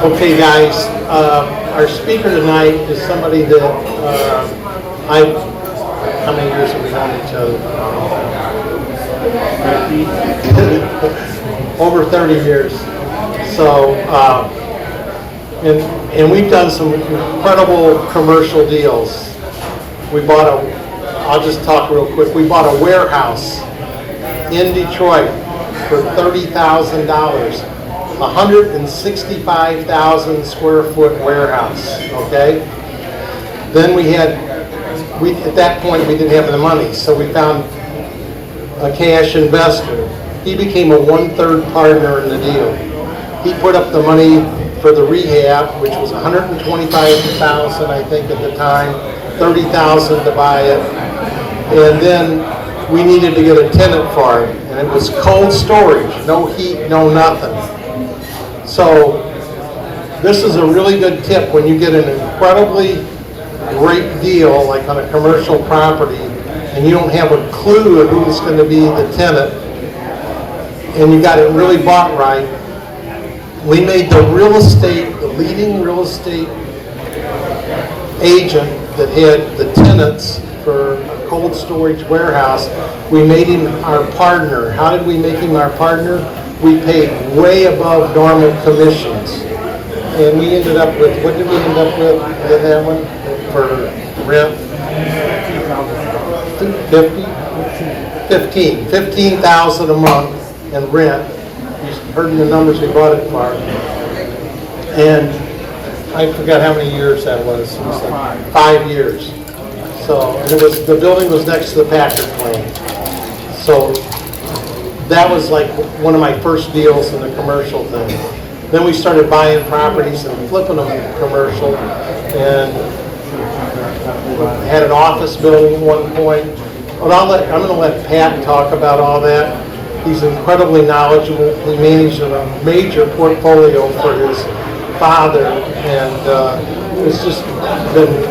Okay, guys, our speaker tonight is somebody that how many years have we known each other? Over 30 years. So, and we've done some incredible commercial deals. We bought I'll just talk real quick. We bought a warehouse in Detroit for $30,000. 165,000 square foot warehouse, okay? Then at that point we didn't have the money, so we found a cash investor. He became a 1/3 partner in the deal. He put up the money for the rehab, which was 125,000 I think at the time, 30,000 to buy it. And then we needed to get a tenant for it, and it was cold storage, no heat, no nothing. So this is a really good tip when you get an incredibly great deal, like on a commercial property, and you don't have a clue of who's going to be the tenant, and you got it really bought right. We made the leading real estate agent that had the tenants for a cold storage warehouse. We made him our partner. How did we make him our partner? We paid way above normal commissions. And we ended up with, what did we end up with that one for rent? 15,000 a month in rent. You heard the numbers we bought it for. And I forgot how many years that was. It was like 5 years. So, and the building was next to the Packard plant. So that was like one of my first deals in the commercial thing. Then we started buying properties and flipping them commercial, and had an office building at one point. But I'm going to let Pat talk about all that. He's incredibly knowledgeable. He managed a major portfolio for his father, and it's just been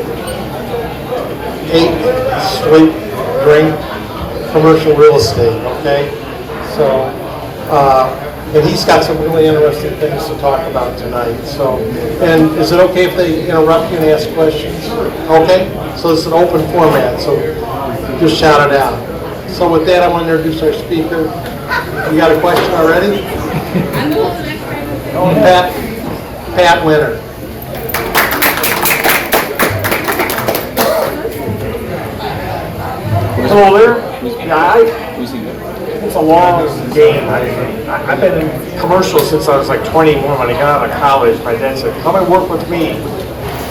8 straight great commercial real estate, okay? So, and he's got some really interesting things to talk about tonight. So, and is it okay if they interrupt you and ask questions? Okay? So it's an open format, so just shout it out. So with that, I want to introduce our speaker. You got a question already? Pat Winter. Hello there. It's a long game. I've been in commercial since I was like 21. When I got out of college, my dad said, "Come and work with me."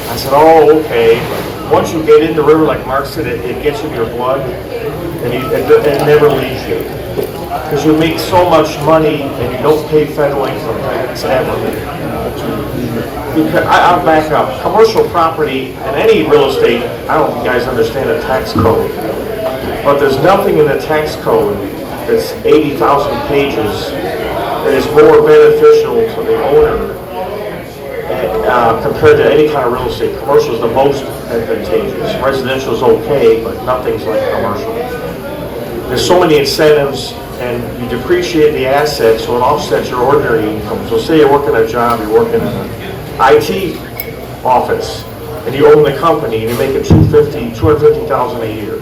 I said, "Oh, okay." Once you get in the river, like Mark said, it gets in your blood, and it never leaves you. Because you make so much money and you don't pay federal income tax ever. I'll back up. Commercial property and any real estate, I don't know if you guys understand the tax code, but there's nothing in the tax code that's 80,000 pages that is more beneficial to the owner compared to any kind of real estate. Commercial is the most advantageous. Residential is okay, but nothing's like commercial. There's so many incentives, and you depreciate the asset so it offsets your ordinary income. So say you're working a job, you're working in an IT office, and you own the company, and you're making $250,000 a year.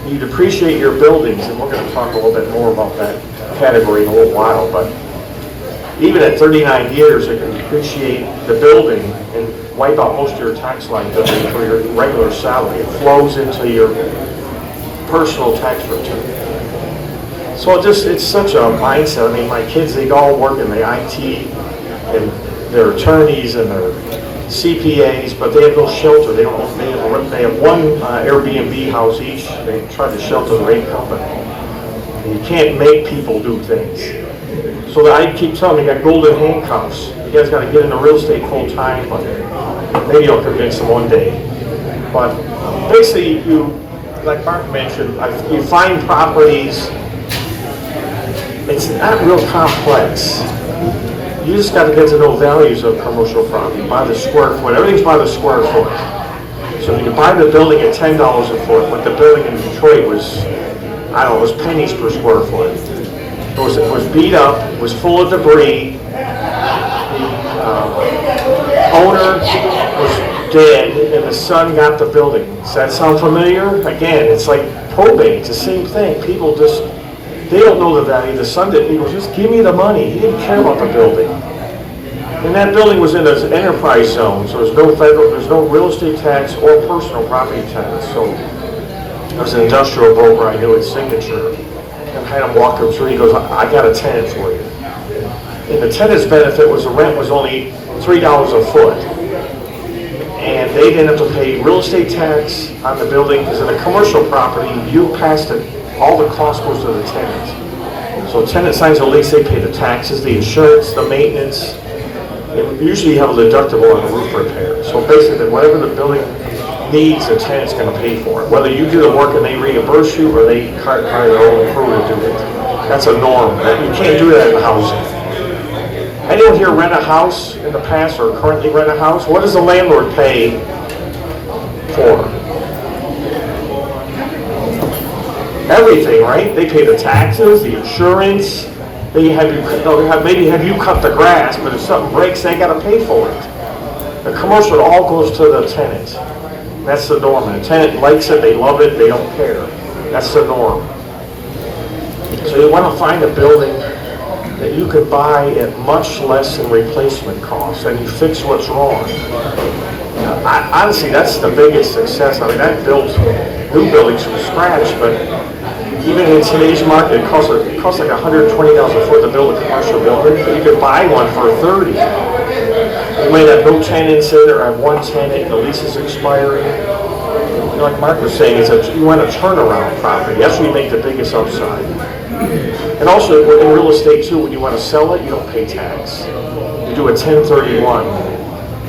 You depreciate your buildings, and we're going to talk a little bit more about that category in a little while, but even at 39 years, it can depreciate the building and wipe out most of your tax liability for your regular salary. It flows into your personal tax return. So it's such a mindset. I mean, my kids, they all work in the IT, and they're attorneys and they're CPAs, but they have no shelter. They have one Airbnb house each. They try to shelter their income, but you can't make people do things. So I keep telling them, you got golden handcuffs. You guys got to get into real estate full time, but maybe I'll convince them one day. But basically, like Mark mentioned, you find properties. It's not real complex. You just got to get to know values of commercial property by the square foot. Everything's by the square foot. So you can buy the building at $10 a foot, but the building in Detroit was, I don't know, it was pennies per square foot. It was beat up, it was full of debris. owner was dead and the son got the building. Does that sound familiar? Again, it's like probate, it's the same thing. People just, they don't know the value. The son didn't, he goes, just give me the money. He didn't care about the building. And that building was in an enterprise zone, so there's no federal, there's no real estate tax or personal property tax. So I was an industrial broker, I knew his signature. And had him walk him through, he goes, I got a tenant for you. And the tenant's benefit was the rent was only $3 a foot. And they didn't have to pay real estate tax on the building, because in a commercial property, you passed it, all the cost goes to the tenant. So tenant signs a lease, they pay the taxes, the insurance, the maintenance. And usually you have a deductible on the roof repair. So basically, whatever the building needs, the tenant's going to pay for it. Whether you do the work and they reimburse you, or they hire their own crew to do it. That's a norm. You can't do that in housing. Anyone here rent a house in the past or currently rent a house? What does the landlord pay for? Everything, right? They pay the taxes, the insurance. They have you, maybe have you cut the grass, but if something breaks, they got to pay for it. The commercial, it all goes to the tenant. That's the norm. And the tenant likes it, they love it, they don't care. That's the norm. So you want to find a building that you could buy at much less than replacement cost, and you fix what's wrong. Honestly, that's the biggest success. I mean, that builds new buildings from scratch, but even in today's market, it costs like $120 a foot to build a commercial building, but you could buy one for $30. You might have no tenants in there, or have one tenant, the lease is expiring. You know, like Mark was saying, you want a turnaround property. That's where you make the biggest upside. And also, in real estate too, when you want to sell it, you don't pay tax. You do a 1031.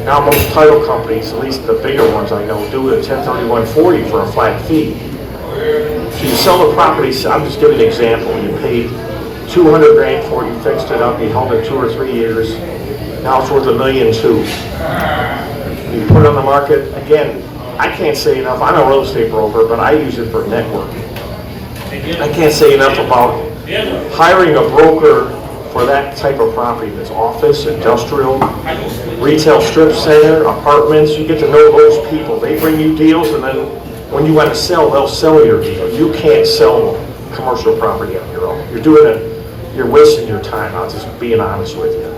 Now most title companies, at least the bigger ones I know, do a 1031-40 for a flat fee. So you sell the property, I'm just giving an example, you paid $200 grand for it, you fixed it up, you held it 2 or 3 years, now it's worth $1.2 million. You put it on the market, again, I can't say enough, I'm a real estate broker, but I use it for networking. I can't say enough about hiring a broker for that type of property. That's office, industrial, retail strip center, apartments. You get to know those people. They bring you deals, and then when you want to sell, they'll sell your deal. You can't sell commercial property on your own. You're doing it, you're wasting your time. I'm just being honest with you.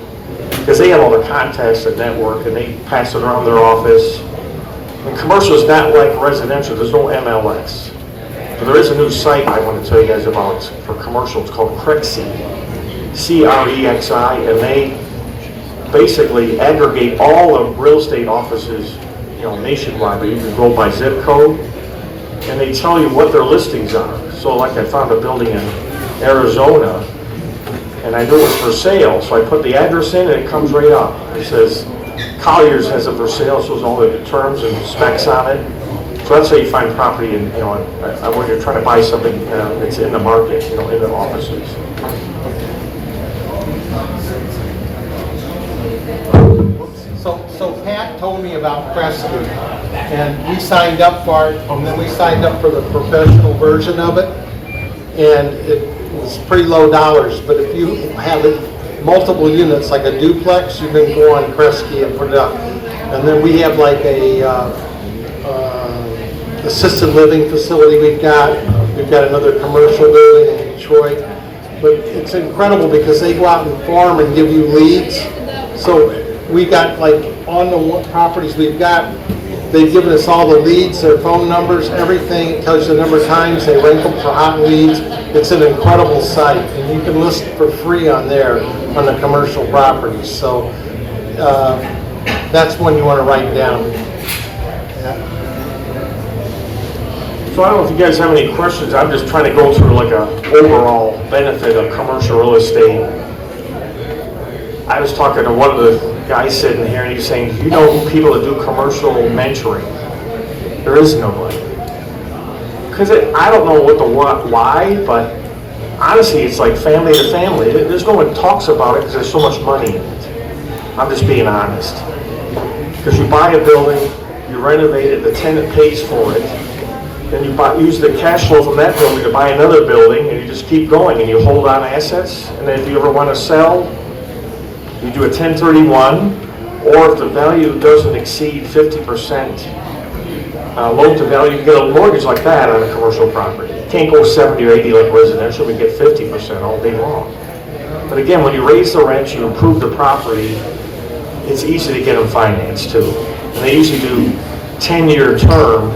Because they have all the contacts and network, and they pass it around their office. And commercial is not like residential. There's no MLS. But there is a new site I want to tell you guys about for commercial. It's called Crexi, CREXI, and they basically aggregate all of real estate offices, nationwide. But you can go by zip code, and they tell you what their listings are. So, like I found a building in Arizona, and I knew it was for sale, so I put the address in, and it comes right up. It says Colliers has it for sale, so there's all the terms and specs on it. So that's how you find property, and when you're trying to buy something that's in the market, in the offices. So Pat told me about Cresky, and we signed up for it, and then we signed up for the professional version of it, and it was pretty low dollars. But if you have it multiple units, like a duplex, you can go on Cresky and put it up. And then we have like a assisted living facility we've got another commercial building in Detroit. But it's incredible because they go out and farm and give you leads. So we got, like, on the properties we've got, they've given us all the leads, their phone numbers, everything. It tells you the number of times they rank them for hot leads. It's an incredible site, and you can list for free on there on the commercial properties. So that's one you want to write down. Yeah. So I don't know if you guys have any questions. I'm just trying to go through like a overall benefit of commercial real estate. I was talking to one of the guys sitting here, and he's saying, you know people that do commercial mentoring? There is nobody. Because I don't know why, but honestly, it's like family to family. There's no one talks about it because there's so much money in it. I'm just being honest. Because you buy a building, you renovate it, the tenant pays for it, then you use the cash flow from that building to buy another building, and you just keep going, and you hold on assets, and then if you ever want to sell, you do a 1031, or if the value doesn't exceed 50% loan to value, you get a mortgage like that on a commercial property. You can't go 70 or 80 like residential, we get 50% all day long. But again, when you raise the rent, you improve the property, it's easy to get them financed too. And they usually do 10-year term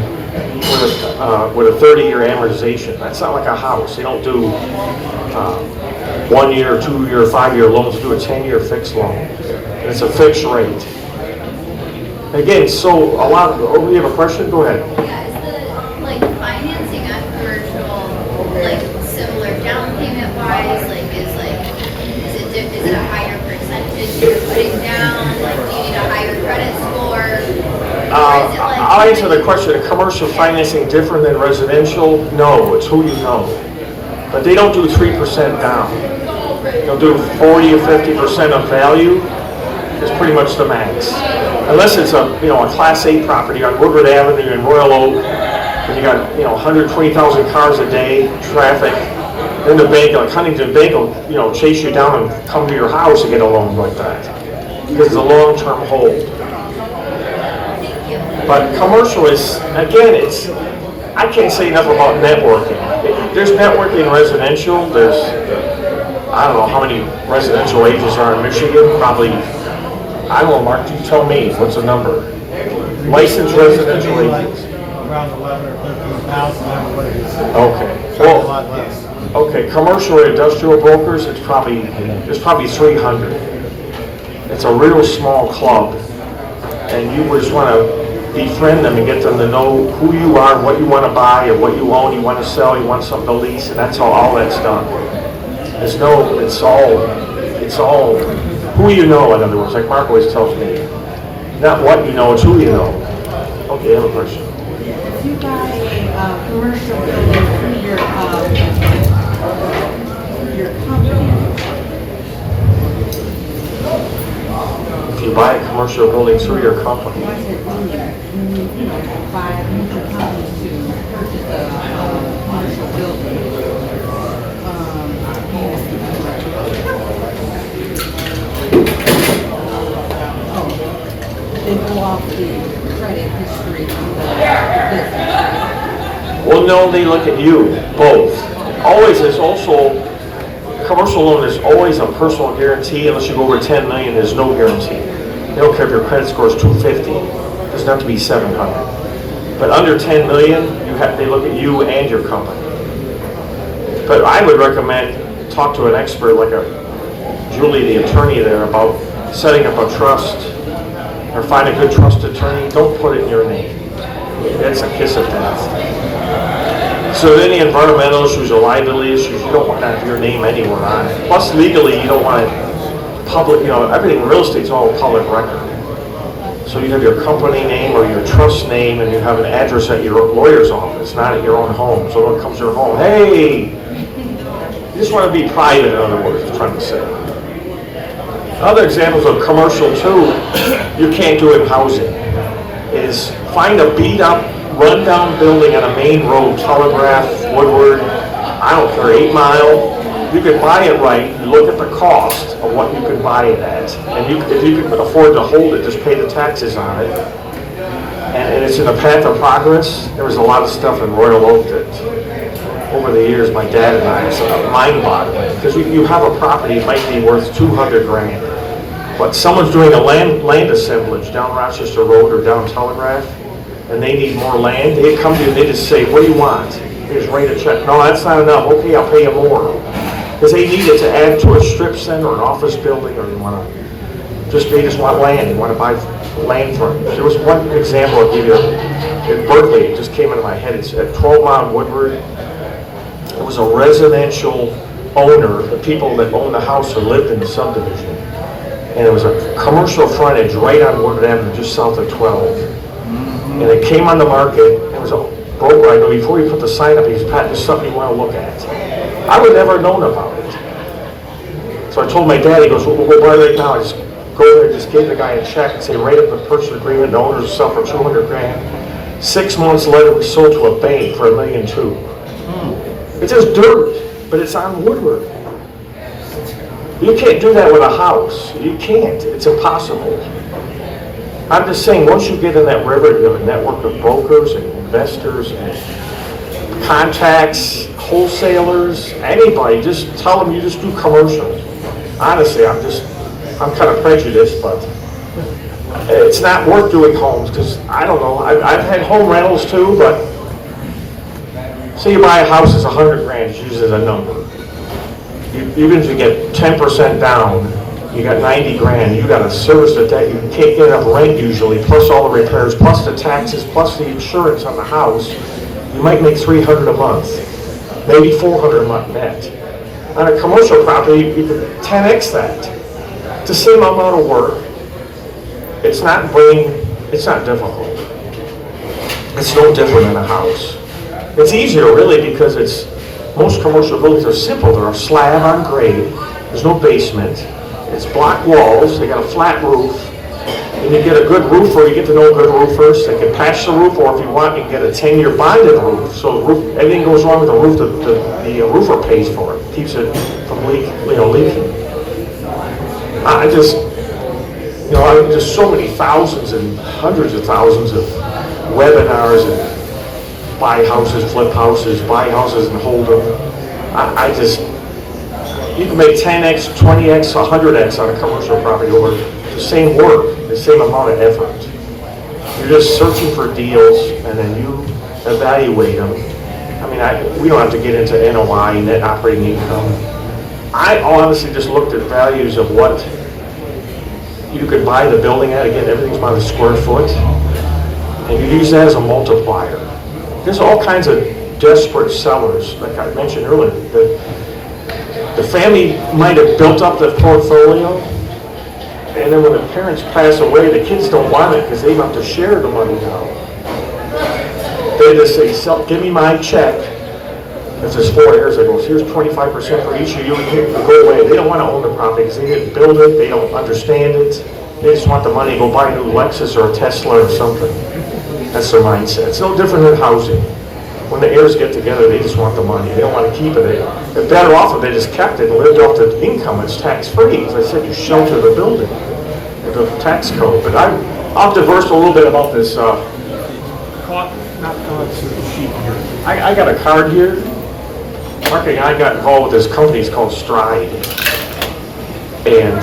with a 30-year amortization. That's not like a house. They don't do 1 year, 2 year, 5 year loans. They do a 10-year fixed loan. And it's a fixed rate. Again, so a lot of, oh, you have a question? Go ahead. Yeah, is the, like, financing on commercial, like, similar down payment wise? Like, is it a higher percentage you're putting down? Like, do you need a higher credit score? I'll answer the question. Is commercial financing different than residential? No, it's who you know. But they don't do 3% down. They'll do 40 or 50% of value. Is pretty much the max. Unless it's a Class A property on Woodward Avenue in Royal Oak, and you got 120,000 cars a day, traffic. Then the bank, like Huntington Bank, will chase you down and come to your house and get a loan like that because it's a long-term hold. But commercial is, again, I can't say enough about networking. There's networking in residential. There's, I don't know how many residential agents are in Michigan. Probably, I don't know, Mark, you tell me, what's the number? Licensed residential agents. Around 11 or 13,000, everybody. Okay. A lot less. Okay, commercial or industrial brokers, there's probably 300. It's a real small club, and you just want to befriend them and get them to know who you are, what you want to buy, or what you own, you want to sell, you want something to lease, and that's all that's done. It's all who you know, in other words, like Mark always tells me. Not what you know, it's who you know. Okay, I have a question. If you buy a commercial building through your company, If you buy a commercial building through your company, what does it mean? You buy a mutual company to purchase a commercial building. They go off the credit history of the business. well, no, they look at you, both. Always, there's also, commercial loan is always a personal guarantee. Unless you go over 10 million, there's no guarantee. They don't care if your credit score is 250. It doesn't have to be 700. But under 10 million, they look at you and your company. But I would recommend talk to an expert like Julie, the attorney there, about setting up a trust or find a good trust attorney. Don't put it in your name. That's a kiss of death. So any environmental issues or liability issues, you don't want to have your name anywhere on it. Plus legally, you don't want it public, everything in real estate is all public record. So you have your company name or your trust name and you have an address at your lawyer's office, not at your own home. So when it comes to your home, hey, you just want to be private, in other words, I'm trying to say. Other examples of commercial too, you can't do in housing, is find a beat up, run-down building on a main road, Telegraph, Woodward, I don't care, 8 Mile. You can buy it right, you look at the cost of what you can buy it at, and if you can afford to hold it, just pay the taxes on it. And it's in a path of progress. There was a lot of stuff in Royal Oak that, over the years, my dad and I, it's mind-boggling. Because you have a property, it might be worth 200 grand, but someone's doing a land assemblage down Rochester Road or down Telegraph, and they need more land, they come to you and they just say, what do you want? They just write a check. No, that's not enough. Okay, I'll pay you more. Because they need it to add to a strip center or an office building, or they just want land. They want to buy land for it. There was one example I'll give you in Berkeley. It just came into my head. It's at 12 Mile Woodward. It was a residential owner, the people that owned the house or lived in the subdivision. And it was a commercial frontage right on Woodward Avenue, just south of 12. And it came on the market. It was a broker I know. Before he put the sign up, he said, Pat, there's something you want to look at. I would never have known about it. So I told my dad, he goes, we'll buy right now. I just go there, just give the guy a check and say, write up the purchase agreement, the owners will sell for 200 grand. 6 months later, we sold to a bank for $1.2 million. It's just dirt, but it's on Woodward. You can't do that with a house. You can't. It's impossible. I'm just saying, once you get in that river, you have a network of brokers and investors and contacts, wholesalers, anybody, just tell them you just do commercial. Honestly, I'm kind of prejudiced, but it's not worth doing homes, because I don't know, I've had home rentals too, but say you buy a house that's 100 grand, just use it as a number. Even if you get 10% down, you got 90 grand, you got to service the debt, you can't get enough rent usually, plus all the repairs, plus the taxes, plus the insurance on the house, you might make $300 a month, maybe $400 a month net. On a commercial property, you can 10x that. It's the same amount of work. It's not difficult. It's no different than a house. It's easier really because most commercial buildings are simple. They're a slab on grade. There's no basement. It's block walls. They got a flat roof. And you get a good roofer. You get to know good roofers. They can patch the roof, or if you want, you can get a 10-year bonded roof. So the roof, anything goes wrong with the roof, the roofer pays for it. Keeps it from leaking. There's so many thousands and hundreds of thousands of webinars and buy houses, flip houses, buy houses and hold them. You can make 10x, 20x, 100x on a commercial property over the same work, the same amount of effort. You're just searching for deals, and then you evaluate them. We don't have to get into NOI, net operating income. I honestly just looked at values of what you could buy the building at. Again, everything's by the square foot. And you use that as a multiplier. There's all kinds of desperate sellers, like I mentioned earlier. The family might have built up the portfolio, and then when the parents pass away, the kids don't want it because they have to share the money now. They just say, give me my check. If there's 4 heirs, it goes, here's 25% for each of you, and go away. They don't want to own the property because they didn't build it, they don't understand it. They just want the money to go buy a new Lexus or a Tesla or something. That's their mindset. It's no different than housing. When the heirs get together, they just want the money. They don't want to keep it. They're better off if they just kept it and lived off the income. It's tax-free. As I said, you shelter the building with the tax code. But I'll diverse a little bit about this. I got a card here. Mark and I got involved with this company. It's called STRYDE. And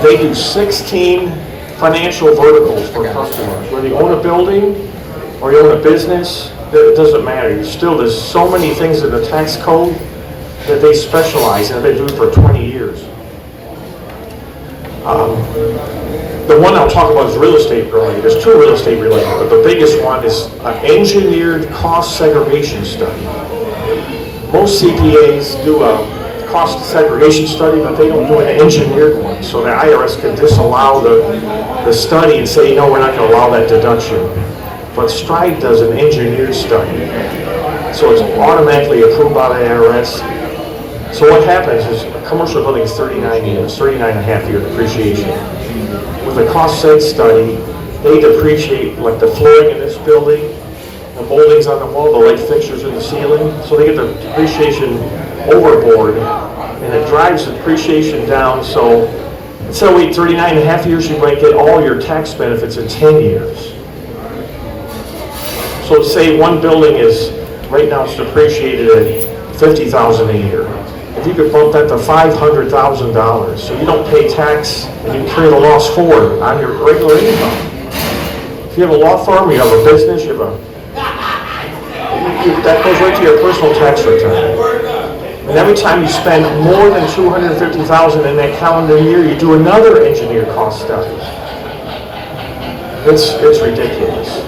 they do 16 financial verticals for customers. Whether you own a building or you own a business, it doesn't matter. There's so many things in the tax code that they specialize in. They've been doing it for 20 years. The one I'll talk about is real estate related. There's 2 real estate related, but the biggest one is an engineered cost segregation study. Most CPAs do a cost segregation study, but they don't do an engineered one. So the IRS can disallow the study and say, no, we're not going to allow that deduction. But STRYDE does an engineered study. So it's automatically approved by the IRS. So what happens is a commercial building is 39 years, 39 and a half year depreciation. With a cost seg study, they depreciate like the flooring in this building, the moldings on the wall, the light fixtures in the ceiling. So they get the depreciation overboard, and it drives the depreciation down. So instead of waiting 39 and a half years, you might get all your tax benefits in 10 years. So say one building is, right now it's depreciated at $50,000 a year. If you could bump that to $500,000, so you don't pay tax and you carry the loss forward on your regular income. If you have a law firm, you have a business, that goes right to your personal tax return. And every time you spend more than $250,000 in that calendar year, you do another engineered cost study. It's ridiculous.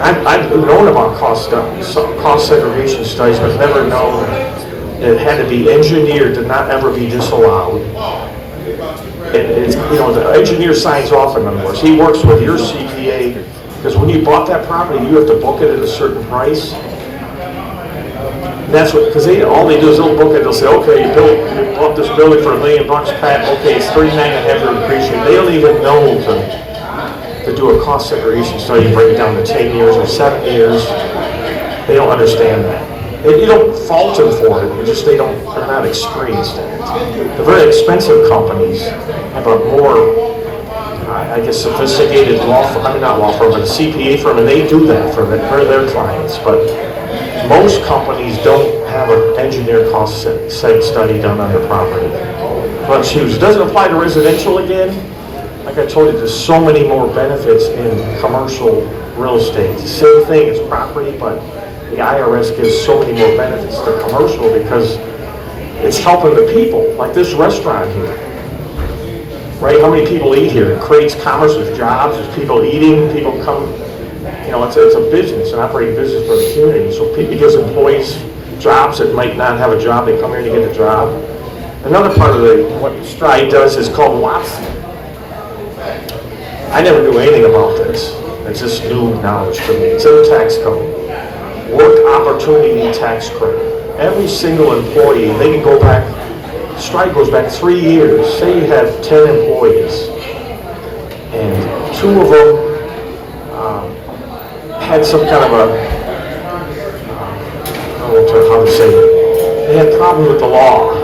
I've known about cost segregation studies, but never known it had to be engineered to not ever be disallowed. The engineer signs off, in other words. He works with your CPA, because when you bought that property, you have to book it at a certain price. And that's what, because all they do is they'll book it, they'll say, okay, you bought this building for $1 million, Pat, okay, it's 39 and a half year depreciation. They don't even know to do a cost segregation study, break it down to 10 years or 7 years. They don't understand that. You don't fault them for it, they're not experienced in it. The very expensive companies have a more I guess, sophisticated law firm, I mean, not law firm, but a CPA firm, and they do that for their clients. But most companies don't have an engineer cost study done on their property. So that's huge. It doesn't apply to residential again. Like I told you, there's so many more benefits in commercial real estate. Same thing, it's property, but the IRS gives so many more benefits to commercial because it's helping the people, like this restaurant here. Right, how many people eat here? It creates commerce, there's jobs, there's people eating, people come, you know, it's a business, an operating business for the community. So it gives employees jobs that might not have a job, they come here to get a job. Another part of what STRYDE does is called WATC. I never knew anything about this. It's just new knowledge to me. It's in the tax code. Work Opportunity Tax Credit. Every single employee, they can go back, STRYDE goes back 3 years. Say you have 10 employees, and 2 of them had some kind of a, I don't know how to say it, they had a problem with the law.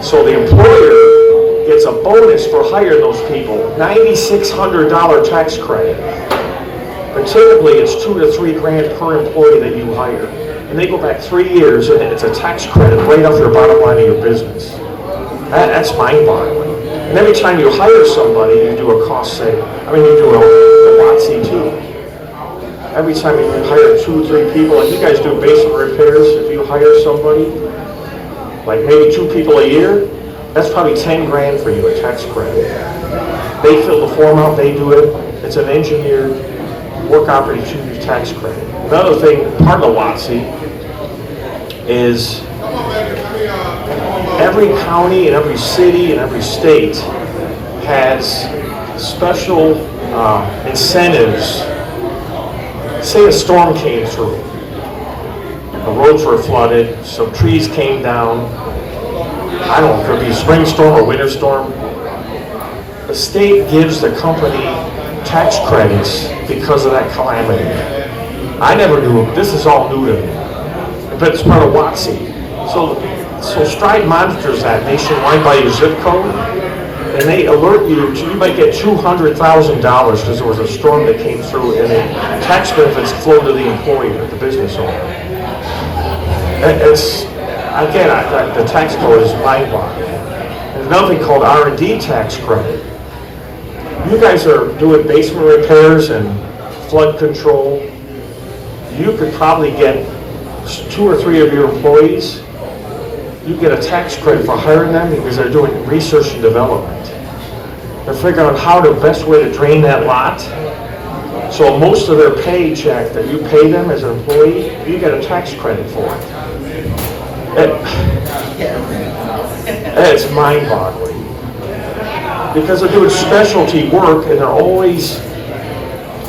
So the employer gets a bonus for hiring those people, $9,600 tax credit. But typically it's $2 to $3 grand per employee that you hire. And they go back 3 years and it's a tax credit right off your bottom line of your business. That's mind-boggling. And every time you hire somebody, you do a cost save. I mean, you do a WATC too. Every time you hire 2 or 3 people, like you guys do basement repairs, if you hire somebody, like maybe 2 people a year, that's probably 10 grand for you, a tax credit. They fill the form out, they do it. It's an engineered work opportunity tax credit. Another thing, part of the WATC is every county and every city and every state has special incentives. Say a storm came through. The roads were flooded, some trees came down. I don't know, it could be a spring storm or winter storm. The state gives the company tax credits because of that calamity. I never knew, this is all new to me, but it's part of WATC. So STRYDE monitors that nationwide by your zip code, and they alert you, you might get $200,000 because there was a storm that came through, and the tax benefits flow to the employer, the business owner. It's, again, the tax code is mind-boggling. There's another thing called R&D tax credit. You guys are doing basement repairs and flood control. You could probably get 2 or 3 of your employees, you get a tax credit for hiring them because they're doing research and development. They're figuring out how the best way to drain that lot. So most of their paycheck that you pay them as an employee, you get a tax credit for it. It's mind-boggling. Because they're doing specialty work and they're always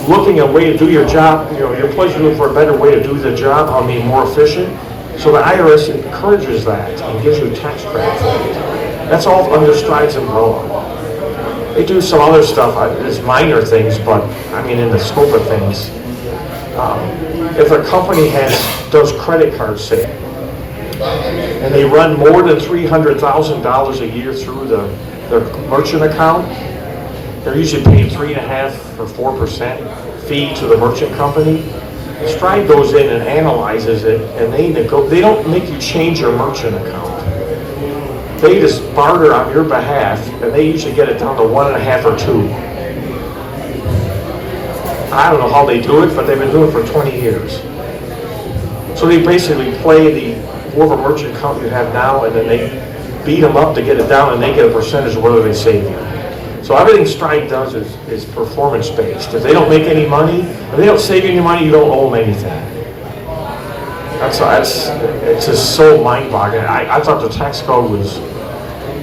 looking at a way to do your job. You know, your employees are looking for a better way to do the job, how to be more efficient. So the IRS encourages that and gives you a tax credit for it. That's all under STRYDE's umbrella. They do some other stuff, it's minor things, but I mean in the scope of things. If a company does credit card sales and they run more than $300,000 a year through their merchant account, they're usually paying 3.5% or 4% fee to the merchant company. STRYDE goes in and analyzes it, and they don't make you change your merchant account. They just barter on your behalf, and they usually get it down to 1.5 or 2. I don't know how they do it, but they've been doing it for 20 years. So they basically play whatever merchant account you have now, and then they beat them up to get it down, and they get a percentage of whether they save you. So everything STRYDE does is performance-based. If they don't make any money, if they don't save you any money, you don't owe them anything. It's just so mind-boggling. I thought the tax code was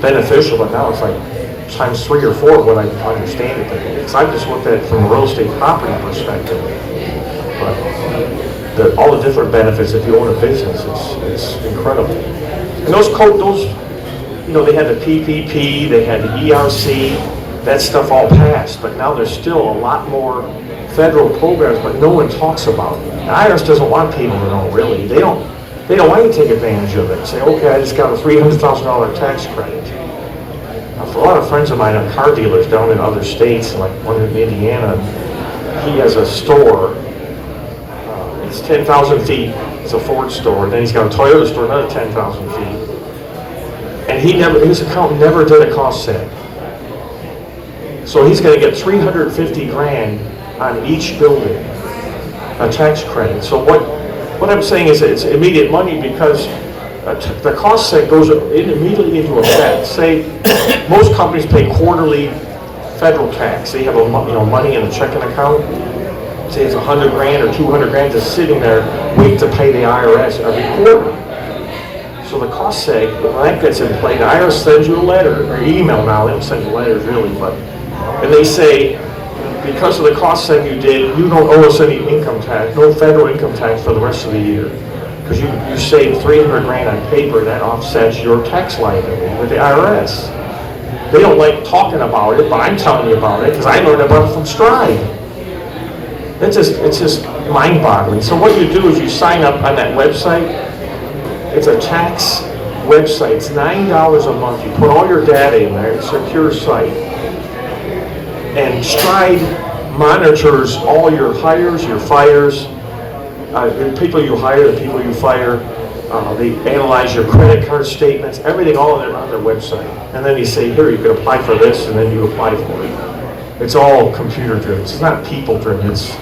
beneficial, but now it's like times 3 or 4 what I understand it. Because I just looked at it from a real estate property perspective. But all the different benefits if you own a business, it's incredible. And those, you know, they had the PPP, they had the ERC. That stuff all passed, but now there's still a lot more federal programs, but no one talks about it. The IRS doesn't want people to know, really. They don't want you to take advantage of it. Say, okay, I just got a $300,000 tax credit. a lot of friends of mine are car dealers down in other states, like one in Indiana. He has a store. It's 10,000 feet. It's a Ford store. Then he's got a Toyota store, another 10,000 feet. And his accountant never did a cost seg. So he's going to get 350 grand on each building, a tax credit. So what I'm saying is it's immediate money because the cost seg goes immediately into effect. Say most companies pay quarterly federal tax. They have money in a checking account. Say it's 100 grand or 200 grand just sitting there waiting to pay the IRS every quarter. So the cost seg, when that gets in play, the IRS sends you a letter, or email now, they don't send you letters really, and they say, because of the cost seg you did, you don't owe us any income tax, no federal income tax for the rest of the year. Because you saved 300 grand on paper, that offsets your tax liability with the IRS. They don't like talking about it, but I'm telling you about it, because I learned about it from STRYDE. It's just mind-boggling. So what you do is you sign up on that website. It's a tax website. It's $9 a month. You put all your data in there. It's a secure site. And STRYDE monitors all your hires, your fires, the people you hire, the people you fire. They analyze your credit card statements, everything all on their website. And then they say, here, you can apply for this, and then you apply for it. It's all computer driven. It's not people driven. It's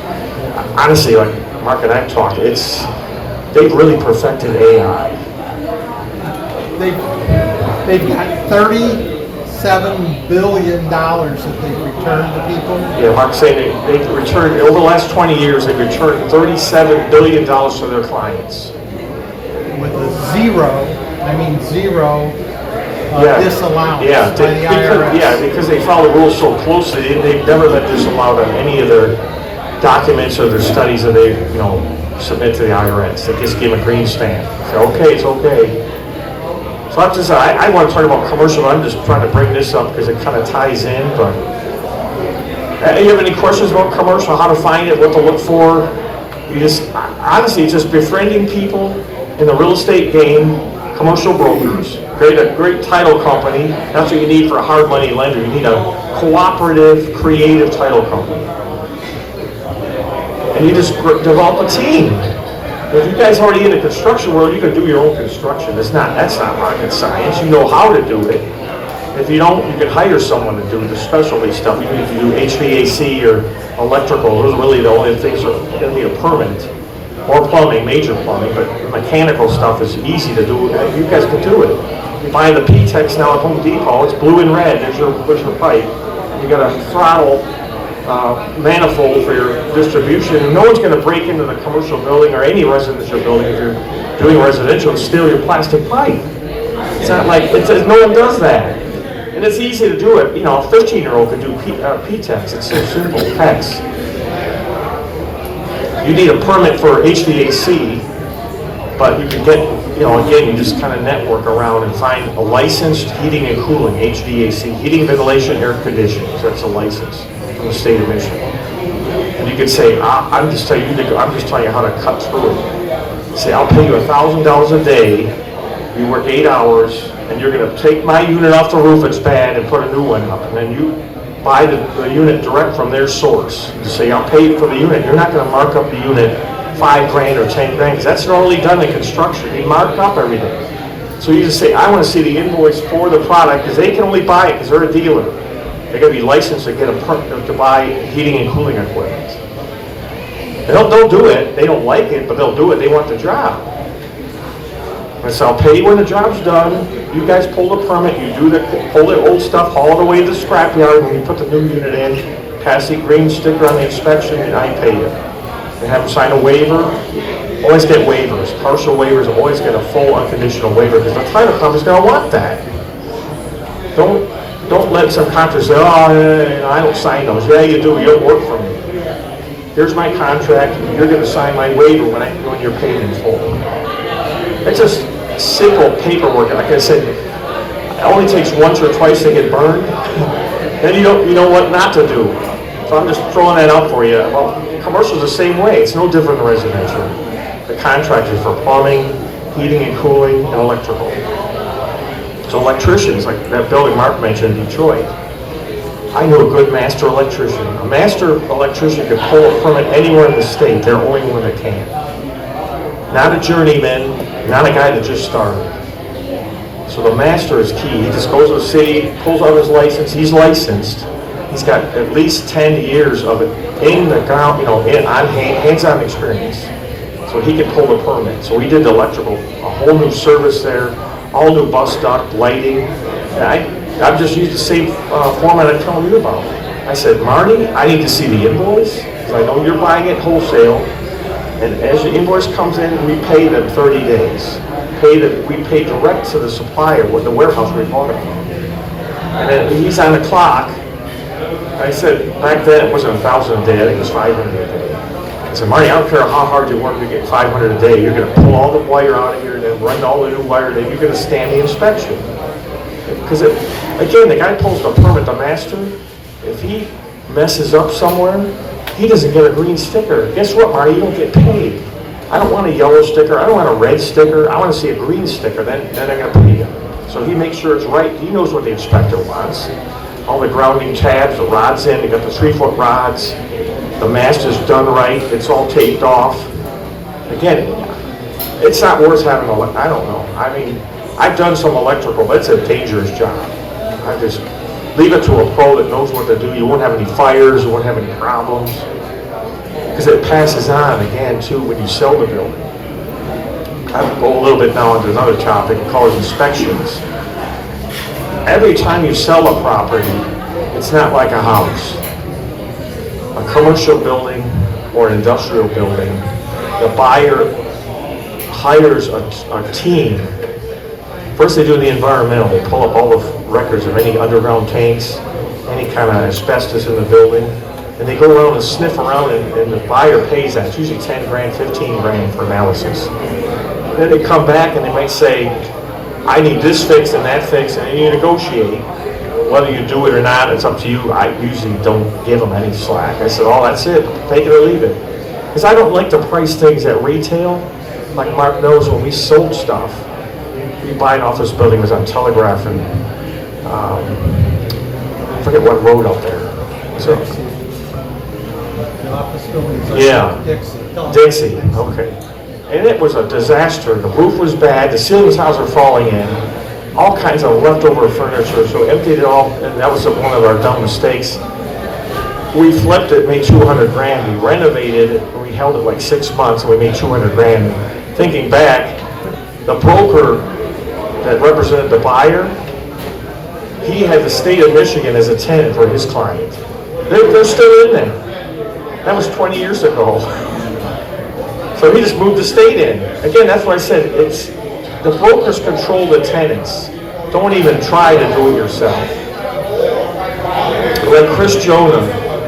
honestly, like Mark and I've talked, they've really perfected AI. They've got $37 billion that they've returned to people. Yeah, Mark's saying they've returned, over the last 20 years, they've returned $37 billion to their clients. With a zero disallowance Yeah, by the IRS. because they follow the rules so closely, they've never let disallowed on any of their documents or their studies that they, submit to the IRS. They just give them a green stamp. Say, okay, it's okay. So I want to talk about commercial. I'm just trying to bring this up because it kind of ties in. But you have any questions about commercial? How to find it? What to look for? Honestly, it's just befriending people in the real estate game. Commercial brokers, a great title company. That's what you need for a hard money lender. You need a cooperative, creative title company. And you just develop a team. If you guys are already in the construction world, you can do your own construction. That's not rocket science. You know how to do it. If you don't, you can hire someone to do the specialty stuff. Even if you do HVAC or electrical, those are really the only things that are going to need a permit. Or plumbing, major plumbing, but mechanical stuff is easy to do. You guys can do it. You buy the P-Tex now at Home Depot, it's blue and red, there's your pipe. You got a throttle manifold for your distribution, and no one's going to break into the commercial building or any residential building if you're doing residential and steal your plastic pipe. It's not like, no one does that. And it's easy to do it. A 15-year-old can do P-Tex, it's so simple, PEX. You need a permit for HVAC, but you can get, again, you just kind of network around and find a licensed heating and cooling, HVAC, heating, ventilation, air conditioning. So that's a license from the state of Michigan. And you could say, I'm just telling you how to cut through it. Say, I'll pay you $1,000 a day. You work 8 hours, and you're going to take my unit off the roof, it's bad, and put a new one up. And then you buy the unit direct from their source. You say, I'll pay you for the unit. You're not going to mark up the unit $5 grand or $10 grand, because that's normally done in construction. You mark up everything. So you just say, I want to see the invoice for the product, because they can only buy it because they're a dealer. They got to be licensed to get to buy heating and cooling equipment. They'll do it. They don't like it, but they'll do it. They want the job. And so I'll pay you when the job's done. You guys pull the permit, pull the old stuff, haul it away to the scrapyard, and you put the new unit in, pass the green sticker on the inspection, and I pay you. They have them sign a waiver. Always get waivers. Partial waivers, always get a full unconditional waiver, because the title company's going to want that. Don't let some contract say, I don't sign those. Yeah, you do. You don't work for me. Here's my contract. You're going to sign my waiver when you're paid in full. It's just simple paperwork. Like I said, it only takes once or twice to get burned. Then you know what not to do. So I'm just throwing that out for you. Well, commercial's the same way. It's no different than residential. The contract is for plumbing, heating and cooling, and electrical. So electricians, like that building Mark mentioned in Detroit, I knew a good master electrician. A master electrician could pull a permit anywhere in the state. They're the only one that can. Not a journeyman, not a guy that just started. So the master is key. He just goes to the city, pulls out his license. He's licensed. He's got at least 10 years of it in the ground, hands-on experience. So he can pull the permit. So we did the electrical, a whole new service there, all new bus duct, lighting. And I've just used the same format I'm telling you about. I said, Marty, I need to see the invoice, because I know you're buying it wholesale. And as the invoice comes in, we pay them 30 days. We pay direct to the supplier with the warehouse we bought it from. And then he's on the clock. I said, back then it wasn't 1,000 a day, I think it was 500 a day. I said, Marty, I don't care how hard you work to get 500 a day, you're going to pull all the wire out of here and then run all the new wire, then you're going to stand the inspection. Because again, the guy pulls the permit, the master, if he messes up somewhere, he doesn't get a green sticker. Guess what, Marty, you don't get paid. I don't want a yellow sticker, I don't want a red sticker, I want to see a green sticker, then I'm going to pay you. So he makes sure it's right, he knows what the inspector wants. All the grounding tabs, the rods in, you got the 3-foot rods, the mast is done right, it's all taped off. Again, it's not worth having I don't know. I mean, I've done some electrical, but it's a dangerous job. I just leave it to a pro that knows what to do. You won't have any fires, you won't have any problems. Because it passes on, again, too, when you sell the building. I'll go a little bit now into another topic, called inspections. Every time you sell a property, it's not like a house. A commercial building or an industrial building, the buyer hires a team. First they do the environmental, they pull up all the records of any underground tanks, any kind of asbestos in the building, and they go around and sniff around and the buyer pays that. It's usually 10 grand, 15 grand for analysis. Then they come back and they might say, I need this fixed and that fixed, and then you negotiate. Whether you do it or not, it's up to you. I usually don't give them any slack. I said, oh, that's it, take it or leave it. Because I don't like to price things at retail. Like Mark knows, when we sold stuff, we buying off this building, was on Telegraph and I forget what road up there. So, The office buildings are yeah, Dixie. Dixie, okay. And it was a disaster. The roof was bad, the ceiling tiles are falling in, all kinds of leftover furniture, so emptied it all, and that was one of our dumb mistakes. We flipped it, made 200 grand, we renovated it, and we held it like 6 months, and we made 200 grand. Thinking back, the broker that represented the buyer, he had the state of Michigan as a tenant for his client. They're still in there. That was 20 years ago. So he just moved the state in. Again, that's what I said, it's the brokers control the tenants. Don't even try to do it yourself. Like Chris Jonah,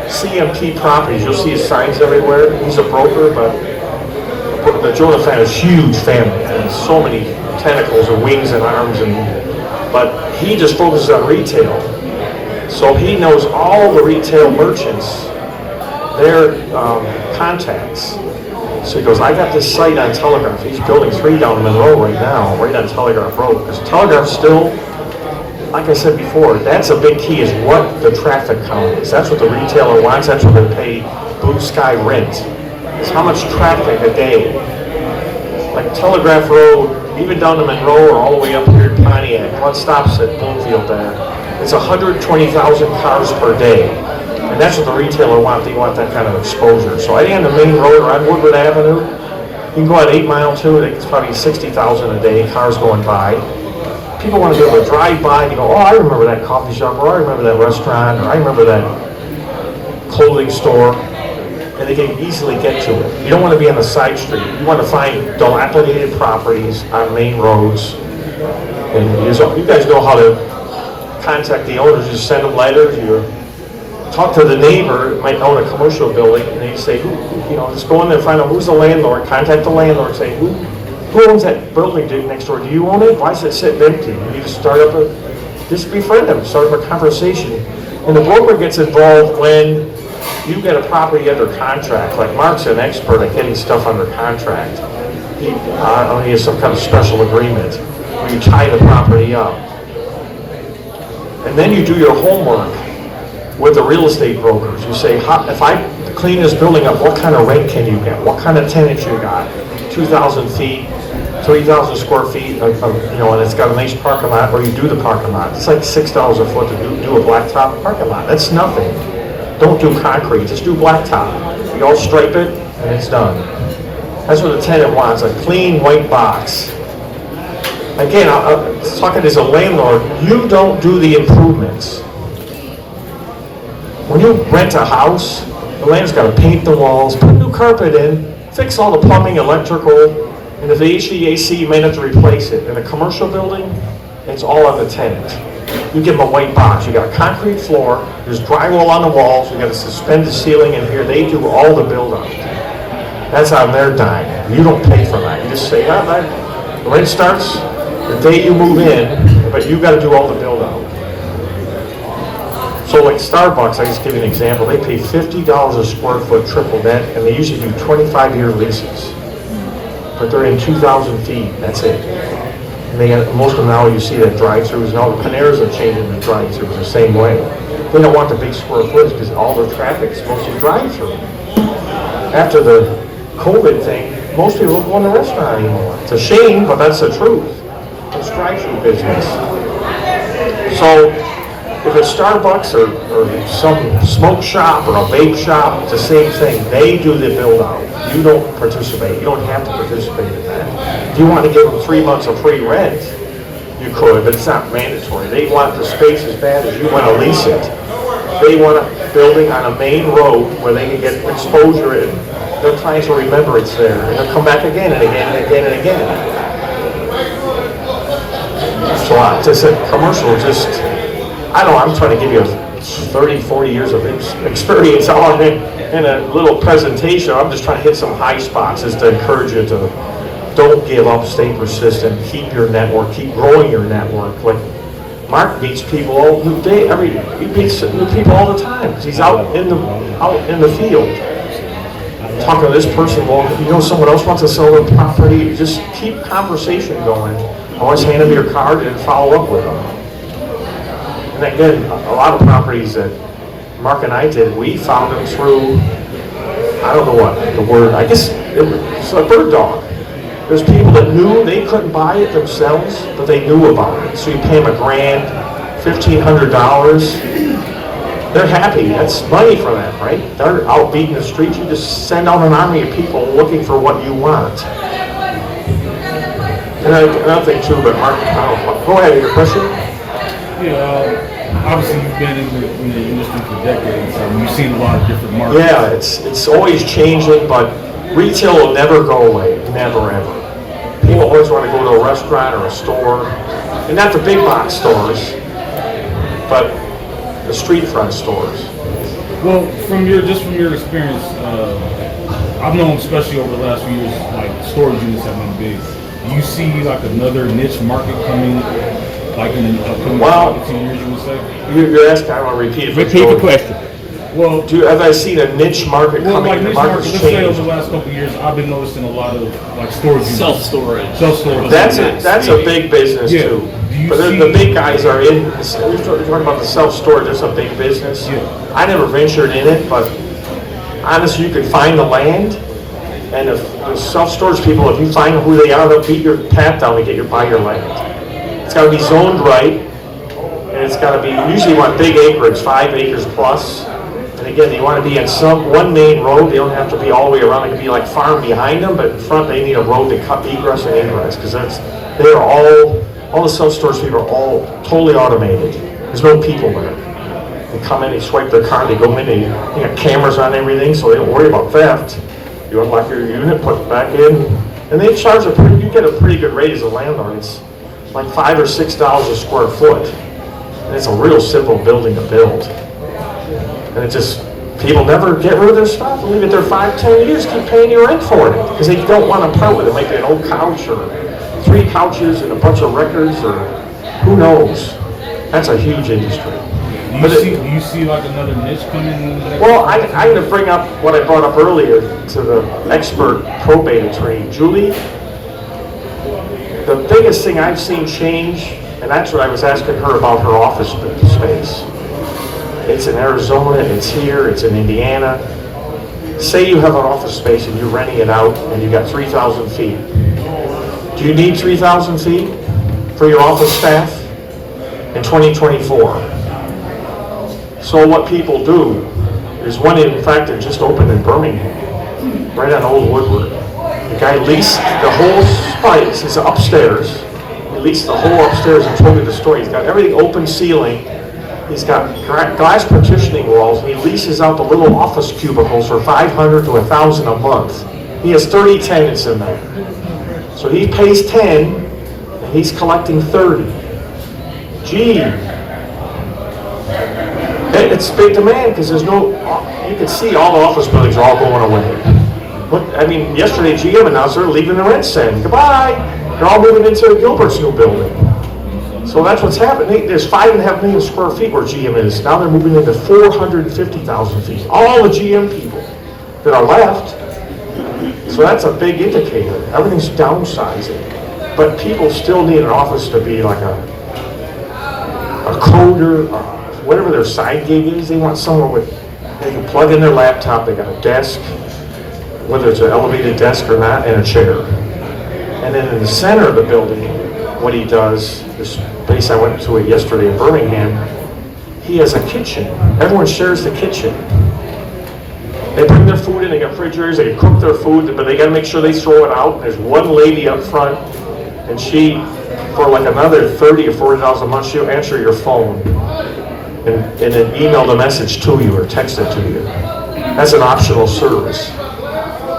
CMP Properties, you'll see his signs everywhere. He's a broker, but the Jonah family is a huge family, and so many tentacles and wings and arms, but he just focuses on retail. So he knows all the retail merchants, their contacts. So he goes, I got this site on Telegraph. He's building 3 down in Monroe right now, right on Telegraph Road. Because Telegraph still, like I said before, that's a big key, is what the traffic count is. That's what the retailer wants. That's what they pay blue sky rent. It's how much traffic a day. Like Telegraph Road, even down to Monroe or all the way up here in Pontiac, one stops at Bloomfield there. It's 120,000 cars per day. And that's what the retailer wants. They want that kind of exposure. So I think on the main road or on Woodward Avenue, you can go on 8 Mile too. I think it's probably 60,000 a day, cars going by. People want to be able to drive by and you go, oh, I remember that coffee shop, or I remember that restaurant, or I remember that clothing store. And they can easily get to it. You don't want to be on a side street. You want to find dilapidated properties on main roads. And you guys know how to contact the owners. You send them letters. You talk to the neighbor, might own a commercial building, and they say, just go in there and find out who's the landlord. Contact the landlord, say, who owns that building next door? Do you own it? Why is it sitting empty? You need to start up just befriend them, start up a conversation. And the broker gets involved when you get a property under contract. Like Mark's an expert at getting stuff under contract. He has some kind of special agreement where you tie the property up. And then you do your homework with the real estate brokers. You say, if I clean this building up, what kind of rent can you get? What kind of tenants you got? 2,000 feet, 3,000 square feet, and it's got a nice parking lot, or you do the parking lot. It's like $6 a foot to do a blacktop parking lot. That's nothing. Don't do concrete, just do blacktop. You all stripe it, and it's done. That's what the tenant wants, a clean white box. Again, I'm talking as a landlord, you don't do the improvements. When you rent a house, the landlord's got to paint the walls, put new carpet in, fix all the plumbing, electrical, and if the HVAC, you may have to replace it. In a commercial building, it's all on the tenant. You give them a white box, you got a concrete floor, there's drywall on the walls, you got a suspended ceiling in here, they do all the build out. That's on their dime. You don't pay for that. You just say, the rent starts the day you move in, but you got to do all the build out. So like Starbucks, I just give you an example, they pay $50 a square foot triple net, and they usually do 25-year leases. But they're in 2,000 feet, that's it. And most of them now, you see that drive-throughs, and all the Paneras are changing the drive-throughs the same way. They don't want the big square footage because all their traffic is mostly drive-through. After the COVID thing, most people don't go in the restaurant anymore. It's a shame, but that's the truth. It's drive-through business. So, if it's Starbucks or some smoke shop or a vape shop, it's the same thing. They do the build out. You don't participate. You don't have to participate in that. If you want to give them 3 months of free rent, you could, but it's not mandatory. They want the space as bad as you want to lease it. They want a building on a main road where they can get exposure and their clients will remember it's there. And they'll come back again and again and again and again. So I just said, commercial just, I don't know, I'm trying to give you 30, 40 years of experience on it in a little presentation. I'm just trying to hit some high spots just to encourage you to don't give up, stay persistent, keep your network, keep growing your network. Like Mark meets people all day, he meets new people all the time because he's out in the field. Talking to this person, well, someone else wants to sell their property. Just keep conversation going. Always hand them your card and follow up with them. And again, a lot of properties that Mark and I did, we found them through, I don't know what the word, I guess it's a bird dog. There's people that knew they couldn't buy it themselves, but they knew about it. So you pay them $1,000, $1,500. They're happy. That's money for them, right? They're out beating the streets. You just send out an army of people looking for what you want. And another thing too, but Mark, go ahead, your question? Yeah, obviously you've been in the industry for decades, so you've seen a lot of different markets. Yeah, it's always changing, but retail will never go away, never ever. People always want to go to a restaurant or a store, and not the big box stores, but the street front stores. Well, from your experience, I've known, especially over the last few years, like storage units have been big. Do you see like another niche market coming, like in the upcoming 5 to 10 years, you would say? You're asking, I want to repeat it. Repeat the question. Well, have I seen a niche market coming? Like The niche market's market, let's say over changed. the last couple of years, I've been noticing a lot of like storage units. Self-storage. Self-storage. That's a big business Yeah. too. Do you But see- the big guys are in, we're talking about the self-storage, that's a big business. Yeah. I never ventured in it, but honestly, you could find the land, and if the self-storage people, if you find who they are, they'll beat your path down to buy your land. It's gotta be zoned right, and it's gotta be, you usually want big acreage, 5 acres plus. And again, you wanna be on one main road, they don't have to be all the way around, it could be like farm behind them, but in front they need a road to cut egress and ingress, because they are all the self-storage people are all totally automated. There's no people there. They come in, they swipe their card, they go in, they got cameras on everything, so they don't worry about theft. You unlock your unit, put it back in, and they charge you get a pretty good rate as a landlord. It's like $5 or $6 a square foot. And it's a real simple building to build. And it just, people never get rid of their stuff and leave it there 5, 10 years, keep paying you rent for it. Because they don't want to part with it. It might be an old couch or 3 couches and a bunch of records or who knows. That's a huge industry. Do you see like another niche coming? Well, I'm going to bring up what I brought up earlier to the expert probate attorney, Julie. The biggest thing I've seen change And that's what I was asking her about her office space. It's in Arizona, it's here, it's in Indiana. Say you have an office space and you're renting it out and you got 3,000 feet. Do you need 3,000 feet for your office staff in 2024? So what people do is one, in fact, that just opened in Birmingham, right on Old Woodward. The guy leased the whole space, it's upstairs. He leased the whole upstairs and told me the story. He's got everything open ceiling. He's got glass partitioning walls, and he leases out the little office cubicles for $500 to $1,000 a month. He has 30 tenants in there. So he pays 10, and he's collecting 30. Gee, it's big demand because there's no, you can see all the office buildings are all going away. But, I mean, yesterday GM announced they're leaving the rent saying, goodbye. They're all moving into Gilbert's new building. So that's what's happening. There's 5.5 million square feet where GM is. Now they're moving into 450,000 feet. All the GM people that are left. So that's a big indicator. Everything's downsizing. But people still need an office to be like a coder, whatever their side gig is. They want someone with, they can plug in their laptop, they got a desk, whether it's an elevated desk or not, and a chair. And then in the center of the building, what he does, this place I went to it yesterday in Birmingham, he has a kitchen. Everyone shares the kitchen. They bring their food in, they got refrigerators, they can cook their food, but they gotta make sure they throw it out. There's one lady up front, and she, for like another $30 or $40 a month, she'll answer your phone and then email the message to you or text it to you. That's an optional service.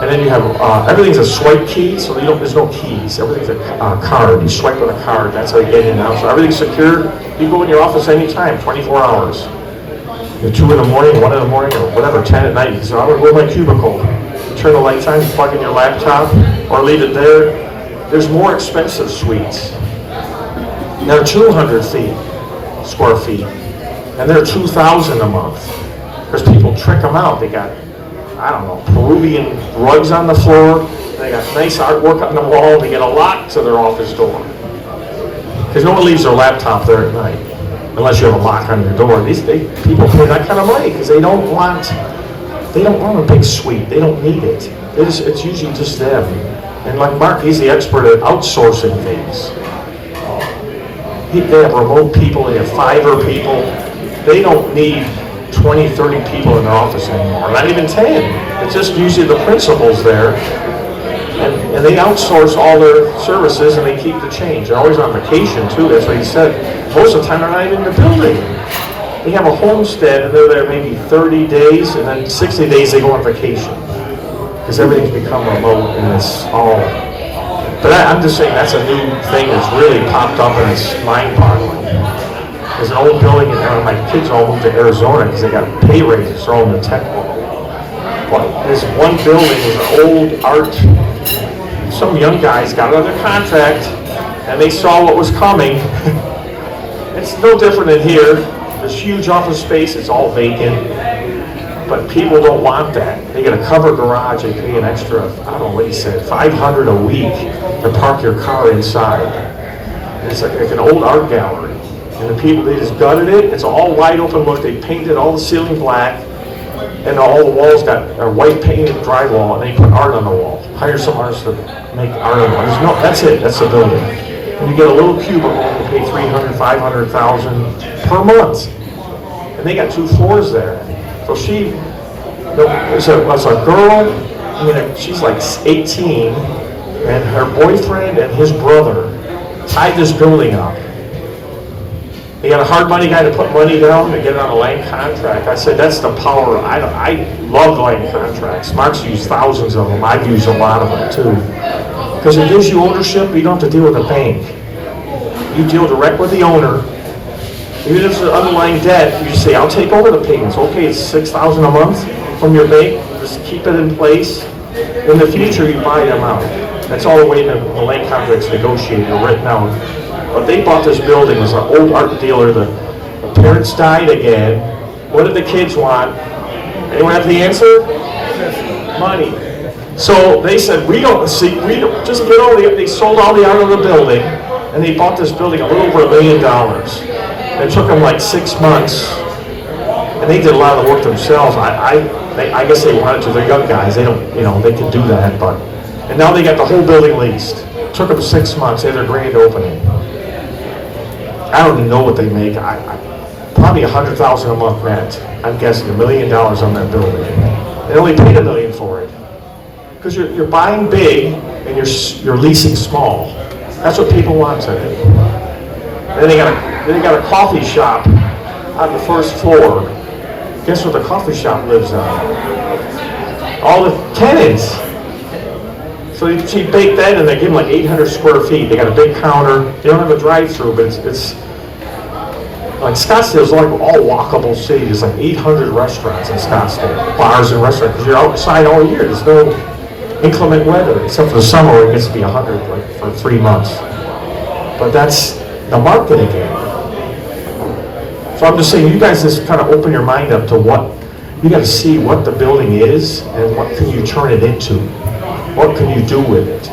And then you have, everything's a swipe key, so there's no keys. Everything's a card. You swipe with a card, that's how you get in and out. So everything's secure. You go in your office anytime, 24 hours. At 2 in the morning, 1 in the morning, or whatever, 10 at night. So I'm gonna go to my cubicle. You turn the lights on, you plug in your laptop, or leave it there. There's more expensive suites. They're 200 square feet, and they're $2,000 a month. Because people trick them out. They got, I don't know, Peruvian rugs on the floor. They got nice artwork on the wall. They get a lock to their office door. Because no one leaves their laptop there at night, unless you have a lock on your door. People pay that kind of money because they don't want a big suite. They don't need it. It's usually just them. And like Mark, he's the expert at outsourcing things. They have remote people. They have Fiverr people. They don't need 20, 30 people in their office anymore, not even 10. It's just usually the principals there. And they outsource all their services and they keep the change. They're always on vacation too, that's what he said. Most of the time they're not even in the building. They have a homestead and they're there maybe 30 days and then 60 days they go on vacation. Because everything's become remote and it's all. But I'm just saying that's a new thing that's really popped up and it's mind-boggling. There's an old building, and my kids all moved to Arizona because they got pay raises thrown in the tech world. But this one building was an old art. Some young guys got another contract, and they saw what was coming. It's no different than here. There's huge office space. It's all vacant. But people don't want that. They get a covered garage. They pay an extra, I don't know what he said, $500 a week to park your car inside. And it's like an old art gallery. And the people, they just gutted it. It's all wide open look. They painted all the ceiling black, and all the walls are white painted drywall, and they put art on the wall. Hire some artists to make art on the wall. That's it. That's the building. And you get a little cubicle, you pay $300,000, $500,000 per month. And they got 2 floors there. So it's a girl, I mean, she's like 18, and her boyfriend and his brother tied this building up. They got a hard money guy to put money down to get it on a land contract. I said, that's the power. I love land contracts. Mark's used thousands of them. I've used a lot of them too. Because it gives you ownership, you don't have to deal with a bank. You deal direct with the owner. Even if it's an underlying debt, you just say, I'll take over the payments. Okay, it's $6,000 a month from your bank. Just keep it in place. In the future, you buy them out. That's all the way the land contract's negotiated or written out. But they bought this building. It was an old art dealer. The parents died again. What did the kids want? Anyone have the answer? Money. So they said, just get all they sold all the art of the building. And they bought this building a little over $1 million. It took them like 6 months, and they did a lot of the work themselves. I guess they wanted to. They're young guys. They don't, they can do that. And now they got the whole building leased. It took them 6 months. They had their grand opening. I don't even know what they make. Probably $100,000 a month rent. I'm guessing $1 million on that building. They only paid $1 million for it because you're buying big and you're leasing small. That's what people want today. Then they got a coffee shop on the first floor. Guess what the coffee shop lives on? All the tenants. So she baked that and they give them like 800 square feet. They got a big counter. They don't have a drive-through, but it's like Scottsdale's like all walkable city. There's like 800 restaurants in Scottsdale, bars and restaurants, because you're outside all year. There's no inclement weather, except for the summer where it gets to be 100 like for 3 months. But that's the market again. So I'm just saying, you guys just kind of open your mind up to what, you got to see what the building is and what can you turn it into. What can you do with it?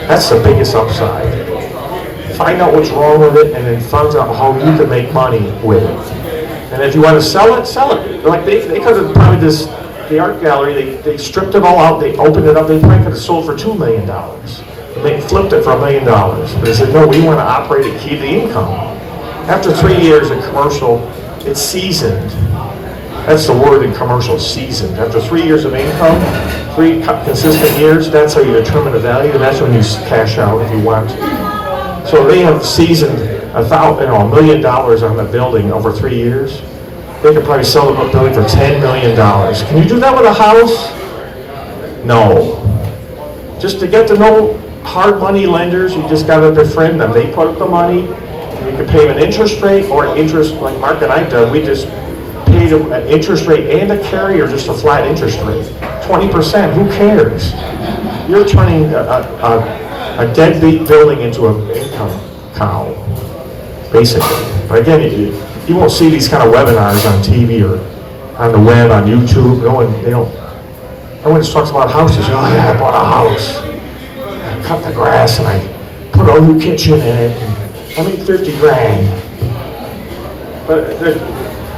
That's the biggest upside. Find out what's wrong with it, and then find out how you can make money with it. And if you want to sell it, sell it. Like they could have probably the art gallery, they stripped it all out, they opened it up, they probably could have sold for $2 million. They flipped it for $1 million. But they said, no, we want to operate it, keep the income. After 3 years in commercial, it's seasoned. That's the word in commercial, seasoned. After 3 years of income, 3 consistent years, that's how you determine the value, and that's when you cash out if you want to. So they have seasoned $1 million on the building over 3 years. They could probably sell the building for $10 million. Can you do that with a house? No. Just to get to know hard money lenders, you just got to befriend them. They put up the money. You can pay them an interest rate or an interest, like Mark and I did. We just paid them an interest rate and a carry, or just a flat interest rate. 20%, who cares? You're turning a deadbeat building into an income cow, basically. But again, you won't see these kind of webinars on TV or on the web, on YouTube. No one just talks about houses. Oh yeah, I bought a house. I cut the grass and I put a new kitchen in it. And I made 50 grand. But the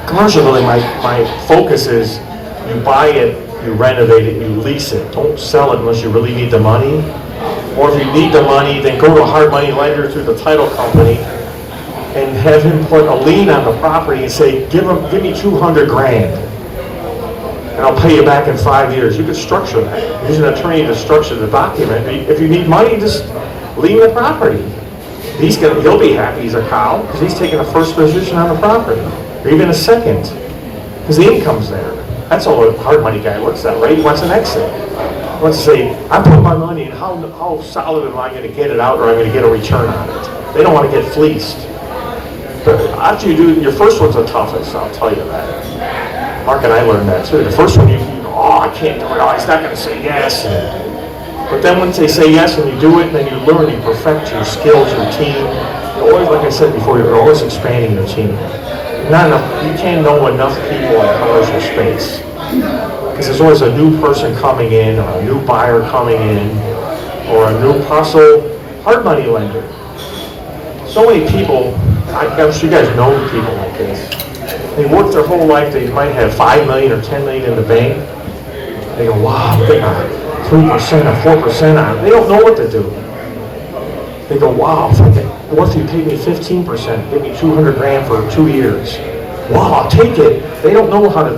commercial building, my focus is you buy it, you renovate it, you lease it. Don't sell it unless you really need the money. Or if you need the money, then go to a hard money lender through the title company and have him put a lien on the property and say, give me 200 grand and I'll pay you back in 5 years. You could structure that. Use an attorney to structure the document. If you need money, just lien the property. He'll be happy he's a cow because he's taking a first position on the property, or even a second, because the income's there. That's all a hard money guy looks at, right? He wants an exit. He wants to say, I put my money in, how solid am I going to get it out, or I'm going to get a return on it? They don't want to get fleeced. But after you do, your first one's the toughest, I'll tell you that. Mark and I learned that too. The first one, you go, oh, I can't do it, oh, he's not going to say yes. But then once they say yes and you do it, then you learn, you perfect your skills, your team. You're always, like I said before, you're always expanding your team. Not enough, you can't know enough people in commercial space. Because there's always a new person coming in, or a new buyer coming in, or a new possible hard money lender. So many people, I'm sure you guys know people like this. They work their whole life, they might have $5 million or $10 million in the bank. They go, wow, I'm getting 3% or 4% on it. They don't know what to do. They go, wow, what if you paid me 15%, give me 200 grand for 2 years? Wow, I'll take it. They don't know how to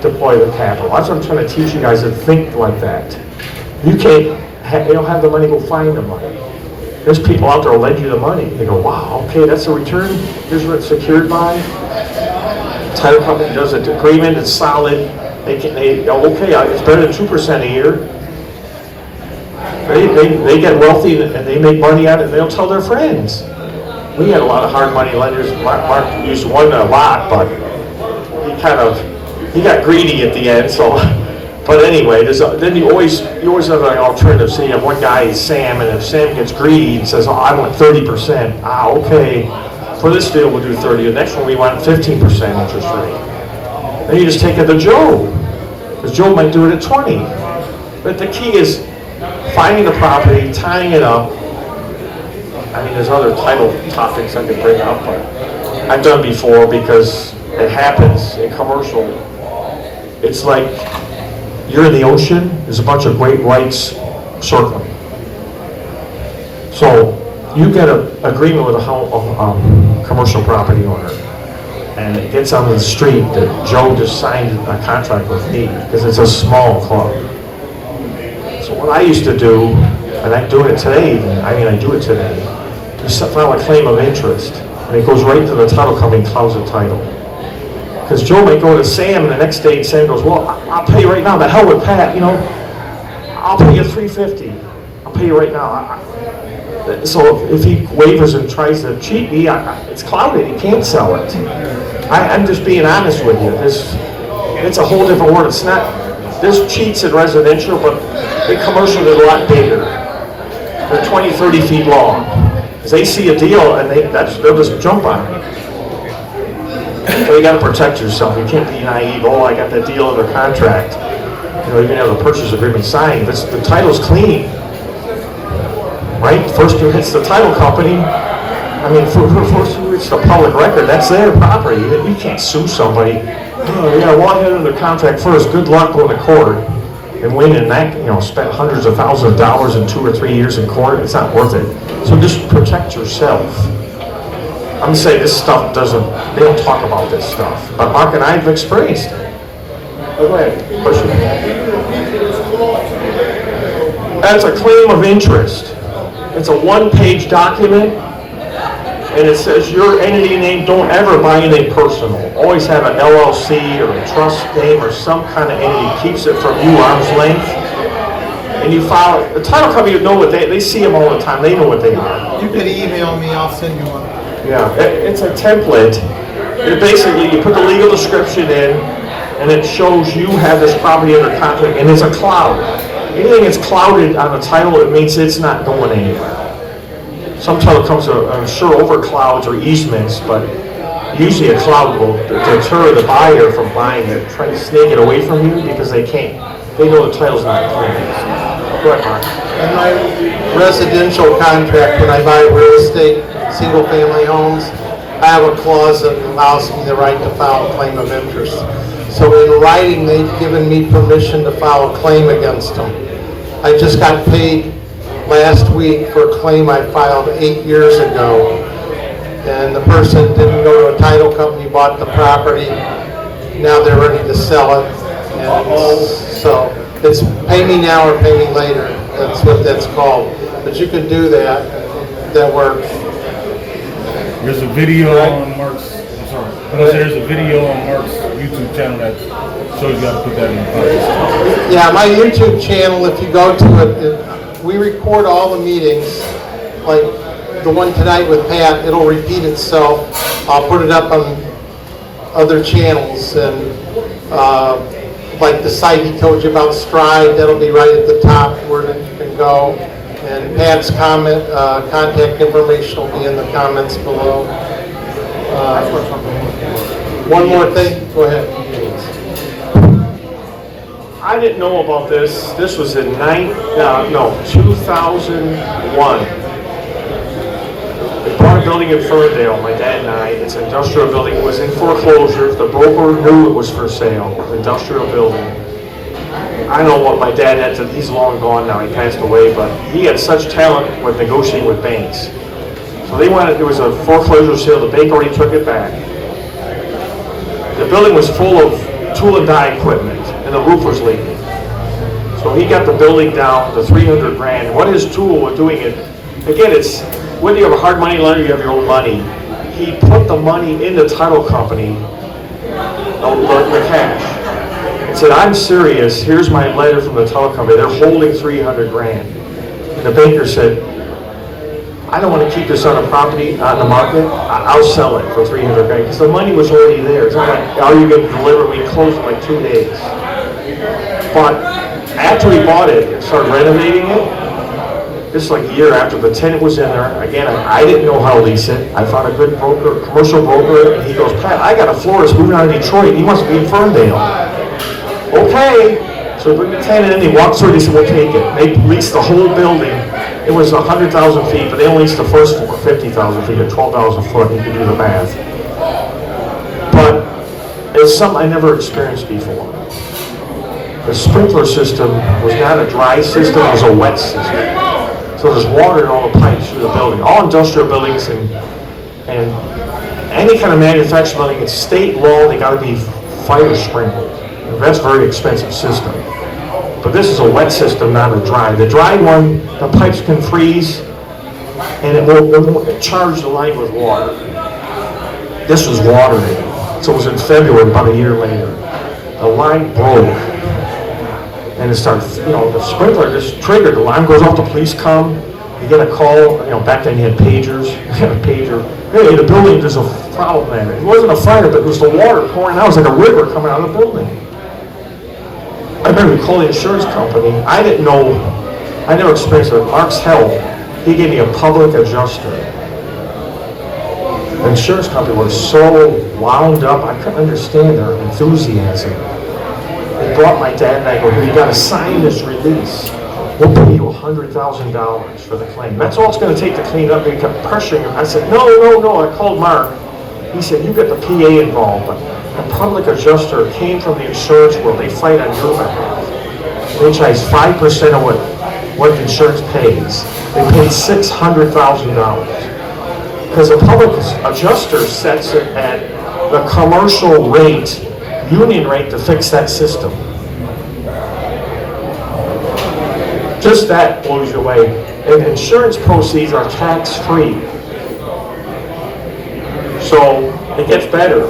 deploy the capital. That's what I'm trying to teach you guys, to think like that. You don't have the money, go find the money. There's people out there who lend you the money. They go, wow, okay, that's a return. Here's what it's secured by. The title company does an agreement, it's solid. Okay, it's better than 2% a year. They get wealthy and they make money out of it, and they'll tell their friends. We had a lot of hard money lenders. Mark used one a lot, but he got greedy at the end. So, but anyway, then you always have an alternative. So you have one guy, Sam, and if Sam gets greedy and says, oh, I want 30%. Okay, for this deal we'll do 30. The next one we want 15% interest rate. Then you just take it to Joe, because Joe might do it at 20. But the key is finding the property, tying it up, I mean, there's other title topics I could bring up, but I've done before because it happens in commercial. It's like you're in the ocean, there's a bunch of great whites circling. So you get an agreement with a commercial property owner, and it gets on the street that Joe just signed a contract with me because it's a small club. So what I used to do, and I'm doing it today even, I do it today, is file a claim of interest, and it goes right to the title company and close the title. Because Joe might go to Sam, and the next day Sam goes, well, I'll pay you right now, the hell with Pat, I'll pay you $350. I'll pay you right now. So if he wavers and tries to cheat me, it's clouded, he can't sell it. I'm just being honest with you. It's a whole different world. It's not, there's cheats in residential, but in commercial they're a lot bigger. They're 20, 30 feet long. Because they see a deal and they'll just jump on it. So you got to protect yourself. You can't be naive. Oh, I got that deal under contract. You can have the purchase agreement signed. The title's clean, right? First it hits the title company. I mean, first it's the public record. That's their property. You can't sue somebody. Oh, you got to walk into the contract first. Good luck going to court and winning that. Spent hundreds of thousands of dollars in 2 or 3 years in court. It's not worth it. So just protect yourself. I'm saying this stuff they don't talk about this stuff. But Mark and I have experienced it. Oh, go ahead, push it. That's a claim of interest. It's a one-page document, and it says your entity name, don't ever buy anything personal. Always have an LLC or a trust name or some kind of entity keeps it from you arm's length. And you file it. The title company know what they see them all the time. They know what they are. You could email me, I'll send you one. Yeah, it's a template. Basically, you put the legal description in, and it shows you have this property under contract, and it's a cloud. Anything that's clouded on the title, it means it's not going anywhere. Some title comes, I'm sure, over clouds or easements, but usually a cloud will deter the buyer from buying it, trying to snake it away from you because they can't. They know the title's not clean. Go ahead, Mark. In my residential contract, when I buy real estate, single-family homes, I have a clause that allows me the right to file a claim of interest. So in writing, they've given me permission to file a claim against them. I just got paid last week for a claim I filed 8 years ago. And the person didn't go to a title company, bought the property. Now they're ready to sell it. And so it's pay me now or pay me later. That's what that's called. But you can do that. That works. There's a video on Mark's, I'm sorry, there's a video on Mark's YouTube channel that shows you how to put that in the context. Yeah, my YouTube channel, if you go to it, we record all the meetings, like the one tonight with Pat, it'll repeat itself. I'll put it up on other channels, and like the site he told you about, STRYDE, that'll be right at the top where you can go. And Pat's contact information will be in the comments below. One more thing, go ahead. I didn't know about this. This was in 2001. We bought a building in Ferndale, my dad and I. It's an industrial building. It was in foreclosure. The broker knew it was for sale, industrial building. I don't know what my dad had to, he's long gone now, he passed away, but he had such talent with negotiating with banks. So they wanted, there was a foreclosure sale, the bank already took it back. The building was full of tool and die equipment, and the roof was leaking. So he got the building down to 300 grand. What his tool was doing it, again, it's, whether you have a hard money lender, you have your own money. He put the money in the title company, the cash. Said, I'm serious, here's my letter from the title company, they're holding 300 grand. And the banker said, I don't want to keep this on the property, on the market, I'll sell it for 300 grand, because the money was already there. It's not like, are you going to deliver? We closed in like 2 days. But after we bought it and started renovating it, just like a year after the tenant was in there, again, I didn't know how to lease it. I found a good broker, commercial broker, and he goes, Pat, I got a florist moving out of Detroit, he must be in Ferndale. Okay, so bring the tenant in, they walked through, they said, we'll take it. They leased the whole building it was 100,000 feet, but they only leased the first floor, 50,000 feet or 12,000 foot, you can do the math. But it's something I never experienced before. The sprinkler system was not a dry system, it was a wet system. So there's water in all the pipes through the building. All industrial buildings and any kind of manufacturing building, it's state law, they gotta be fire sprinkled. And that's a very expensive system. But this is a wet system, not a dry. The dry one, the pipes can freeze and it won't charge the line with water. This was water in. So it was in February, about a year later. The line broke. And it started, the sprinkler just triggered. The alarm goes off, the police come, you get a call, back then you had pagers, you had a pager. Hey, the building, there's a problem there. It wasn't a fire, but it was the water pouring out. It was like a river coming out of the building. I remember calling the insurance company. I didn't know, I never experienced it. Mark's help, he gave me a public adjuster. The insurance company was so wound up, I couldn't understand their enthusiasm. They brought my dad and I go, you got to sign this release. We'll pay you $100,000 for the claim. That's all it's going to take to clean up. They kept pressuring him. I said, no. I called Mark. He said, you get the PA involved. But the public adjuster came from the insurance world. They fight on your behalf. They charge 5% of what the insurance pays. They paid $600,000. Because the public adjuster sets it at the commercial rate, union rate, to fix that system. Just that blows you away. And insurance proceeds are tax-free. So it gets better.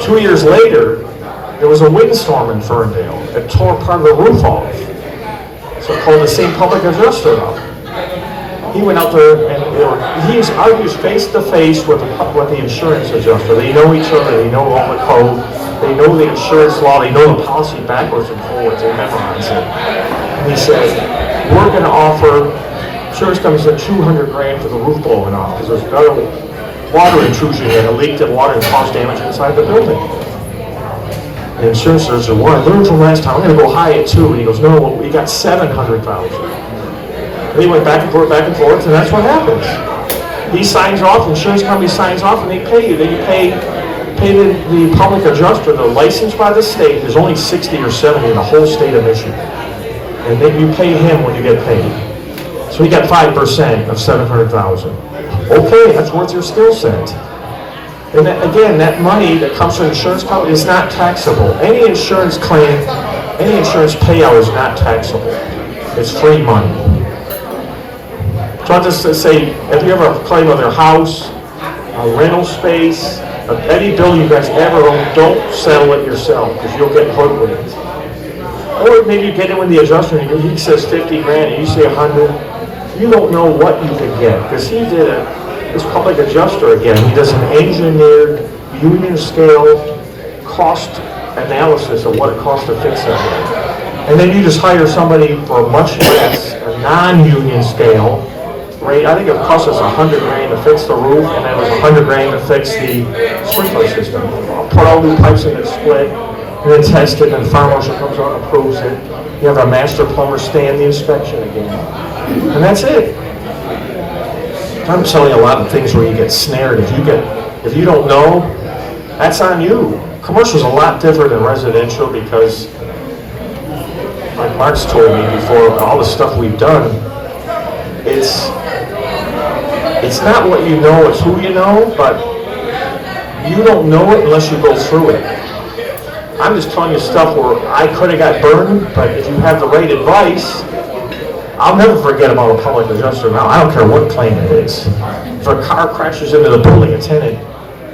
2 years later, there was a windstorm in Ferndale that tore part of the roof off. So I called the same public adjuster up. He went out there and he argues face to face with the insurance adjuster. They know each other, they know all the code, they know the insurance law, they know the policy backwards and forwards, they memorize it. And he said, we're going to offer, insurance company said $200,000 for the roof blowing off because there's another water intrusion and a leak that water and caused damage inside the building. The insurance said, well, I learned from last time, I'm going to go high at 2. And he goes, no, we got $700,000. And he went back and forth, and that's what happens. He signs off, insurance company signs off, and they pay you. Then you pay the public adjuster, the license by the state. There's only 60 or 70 in the whole state of Michigan. And then you pay him when you get paid. So he got 5% of $700,000. Okay, that's worth your skill set. And again, that money that comes from the insurance company is not taxable. Any insurance claim, any insurance payout is not taxable. It's free money. So I'll just say, if you ever claim on their house, a rental space, any building you guys ever own, don't settle it yourself because you'll get hoodwinked. Or maybe you get it with the adjuster and he says $50,000 and you say $100,000. You don't know what you could get because he did this public adjuster again. He does an engineered union scale cost analysis of what it costs to fix it. And then you just hire somebody for much less, a non-union scale rate. I think it cost us $100,000 to fix the roof, and then it was $100,000 to fix the sprinkler system. Put all new pipes in it, split, and then test it, and the fire marshal comes out and approves it. You have a master plumber stand the inspection again. And that's it. I'm telling you a lot of things where you get snared. If you don't know, that's on you. Commercial's a lot different than residential because, like Mark's told me before, all the stuff we've done, it's not what you know, it's who you know, but you don't know it unless you go through it. I'm just telling you stuff where I could have got burned, but if you have the right advice, I'll never forget about a public adjuster now. I don't care what claim it is. If a car crashes into the building, a tenant,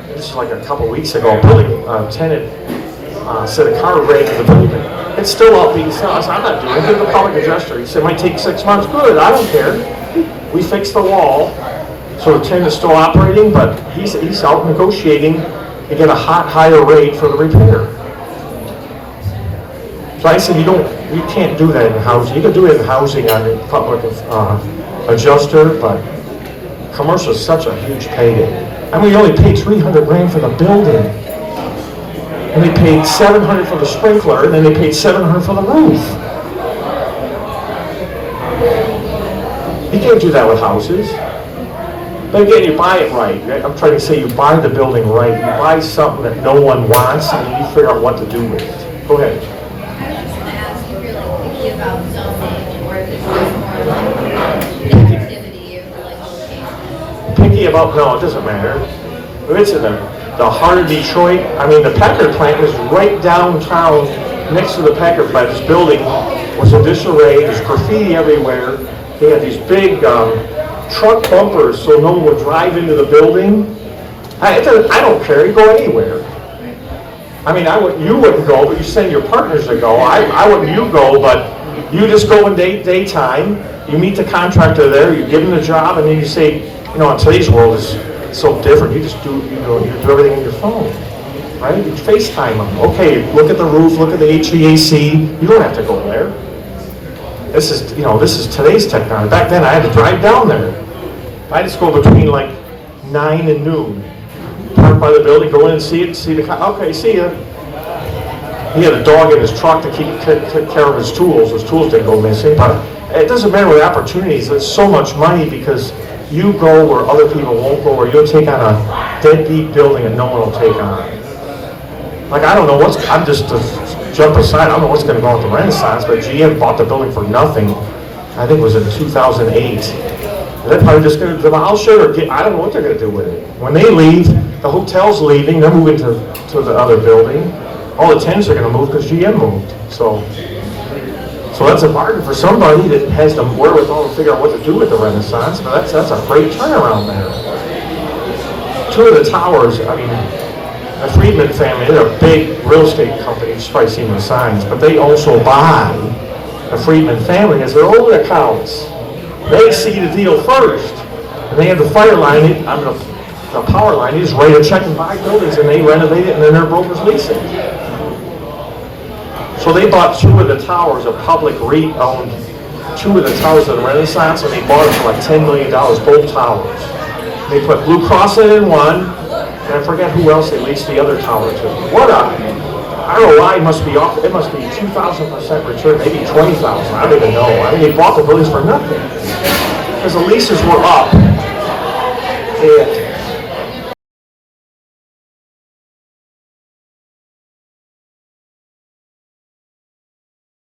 this is like a couple weeks ago, a building tenant said a car ran into the building. It's still up being sold. I said, I'm not doing it. Give the public adjuster. He said, it might take 6 months. Good, I don't care. We fixed the wall, so the tenant's still operating, but he's out negotiating to get a higher rate for the repair. So I said, you can't do that in housing. You can do it in housing on a public adjuster, but commercial is such a huge payday. I mean, we only paid $300,000 for the building, and they paid $700 for the sprinkler, and then they paid $700 for the roof. can't do that with houses. But again, you buy it right. I'm trying to say you buy the building right. You buy something that no one wants, and you figure out what to do with it. Go ahead. I was just gonna ask if you're like picky about zoning, or if it's just more like the activity or like location. Picky about, no, it doesn't matter. If it's in the heart of Detroit, I mean, the Packard plant is right downtown, next to the Packard plant. This building was in disarray, there's graffiti everywhere. They had these big truck bumpers so no one would drive into the building. I don't care, you go anywhere. I mean, you wouldn't go, but you send your partners to go. I wouldn't, you go, but you just go in daytime, you meet the contractor there, you give him the job, and then you say, you know, in today's world it's so different, you just do, you do everything on your phone, right? You FaceTime them. Okay, look at the roof, look at the HVAC, you don't have to go there. This is today's technology. Back then I had to drive down there. I just go between like 9 and noon. Park by the building, go in and see the car. Okay, see ya. He had a dog in his truck to keep care of his tools. His tools didn't go missing. But it doesn't matter with opportunities. It's so much money because you go where other people won't go, or you'll take on a deadbeat building and no one will take on. Like, I don't know I'm just to jump aside, I don't know what's going to go on with the Renaissance, but GM bought the building for nothing. I think it was in 2008. They're probably just going to demolish it, or I don't know what they're going to do with it. When they leave, the hotel's leaving, they're moving to the other building. All the tenants are going to move because GM moved. So that's a bargain for somebody that has the wherewithal to figure out what to do with the Renaissance, but that's a great turnaround there. 2 of the towers, I mean, the Friedman family, they're a big real estate company, you've probably seen the signs, but they also buy the Friedman family as their own accounts. They see the deal first, and they have the fire line, the power line, they just write a check and buy buildings, and they renovate it, and then their brokers lease it. So they bought 2 of the towers, a public REIT owned 2 of the towers of the Renaissance, and they bought them for like $10 million, both towers. They put Blue Cross in one, and I forget who else they leased the other tower to. What a ROI must be off, it must be 2,000% return, maybe 20,000, I don't even know. I mean, they bought the buildings for nothing. Because the leases were up. They had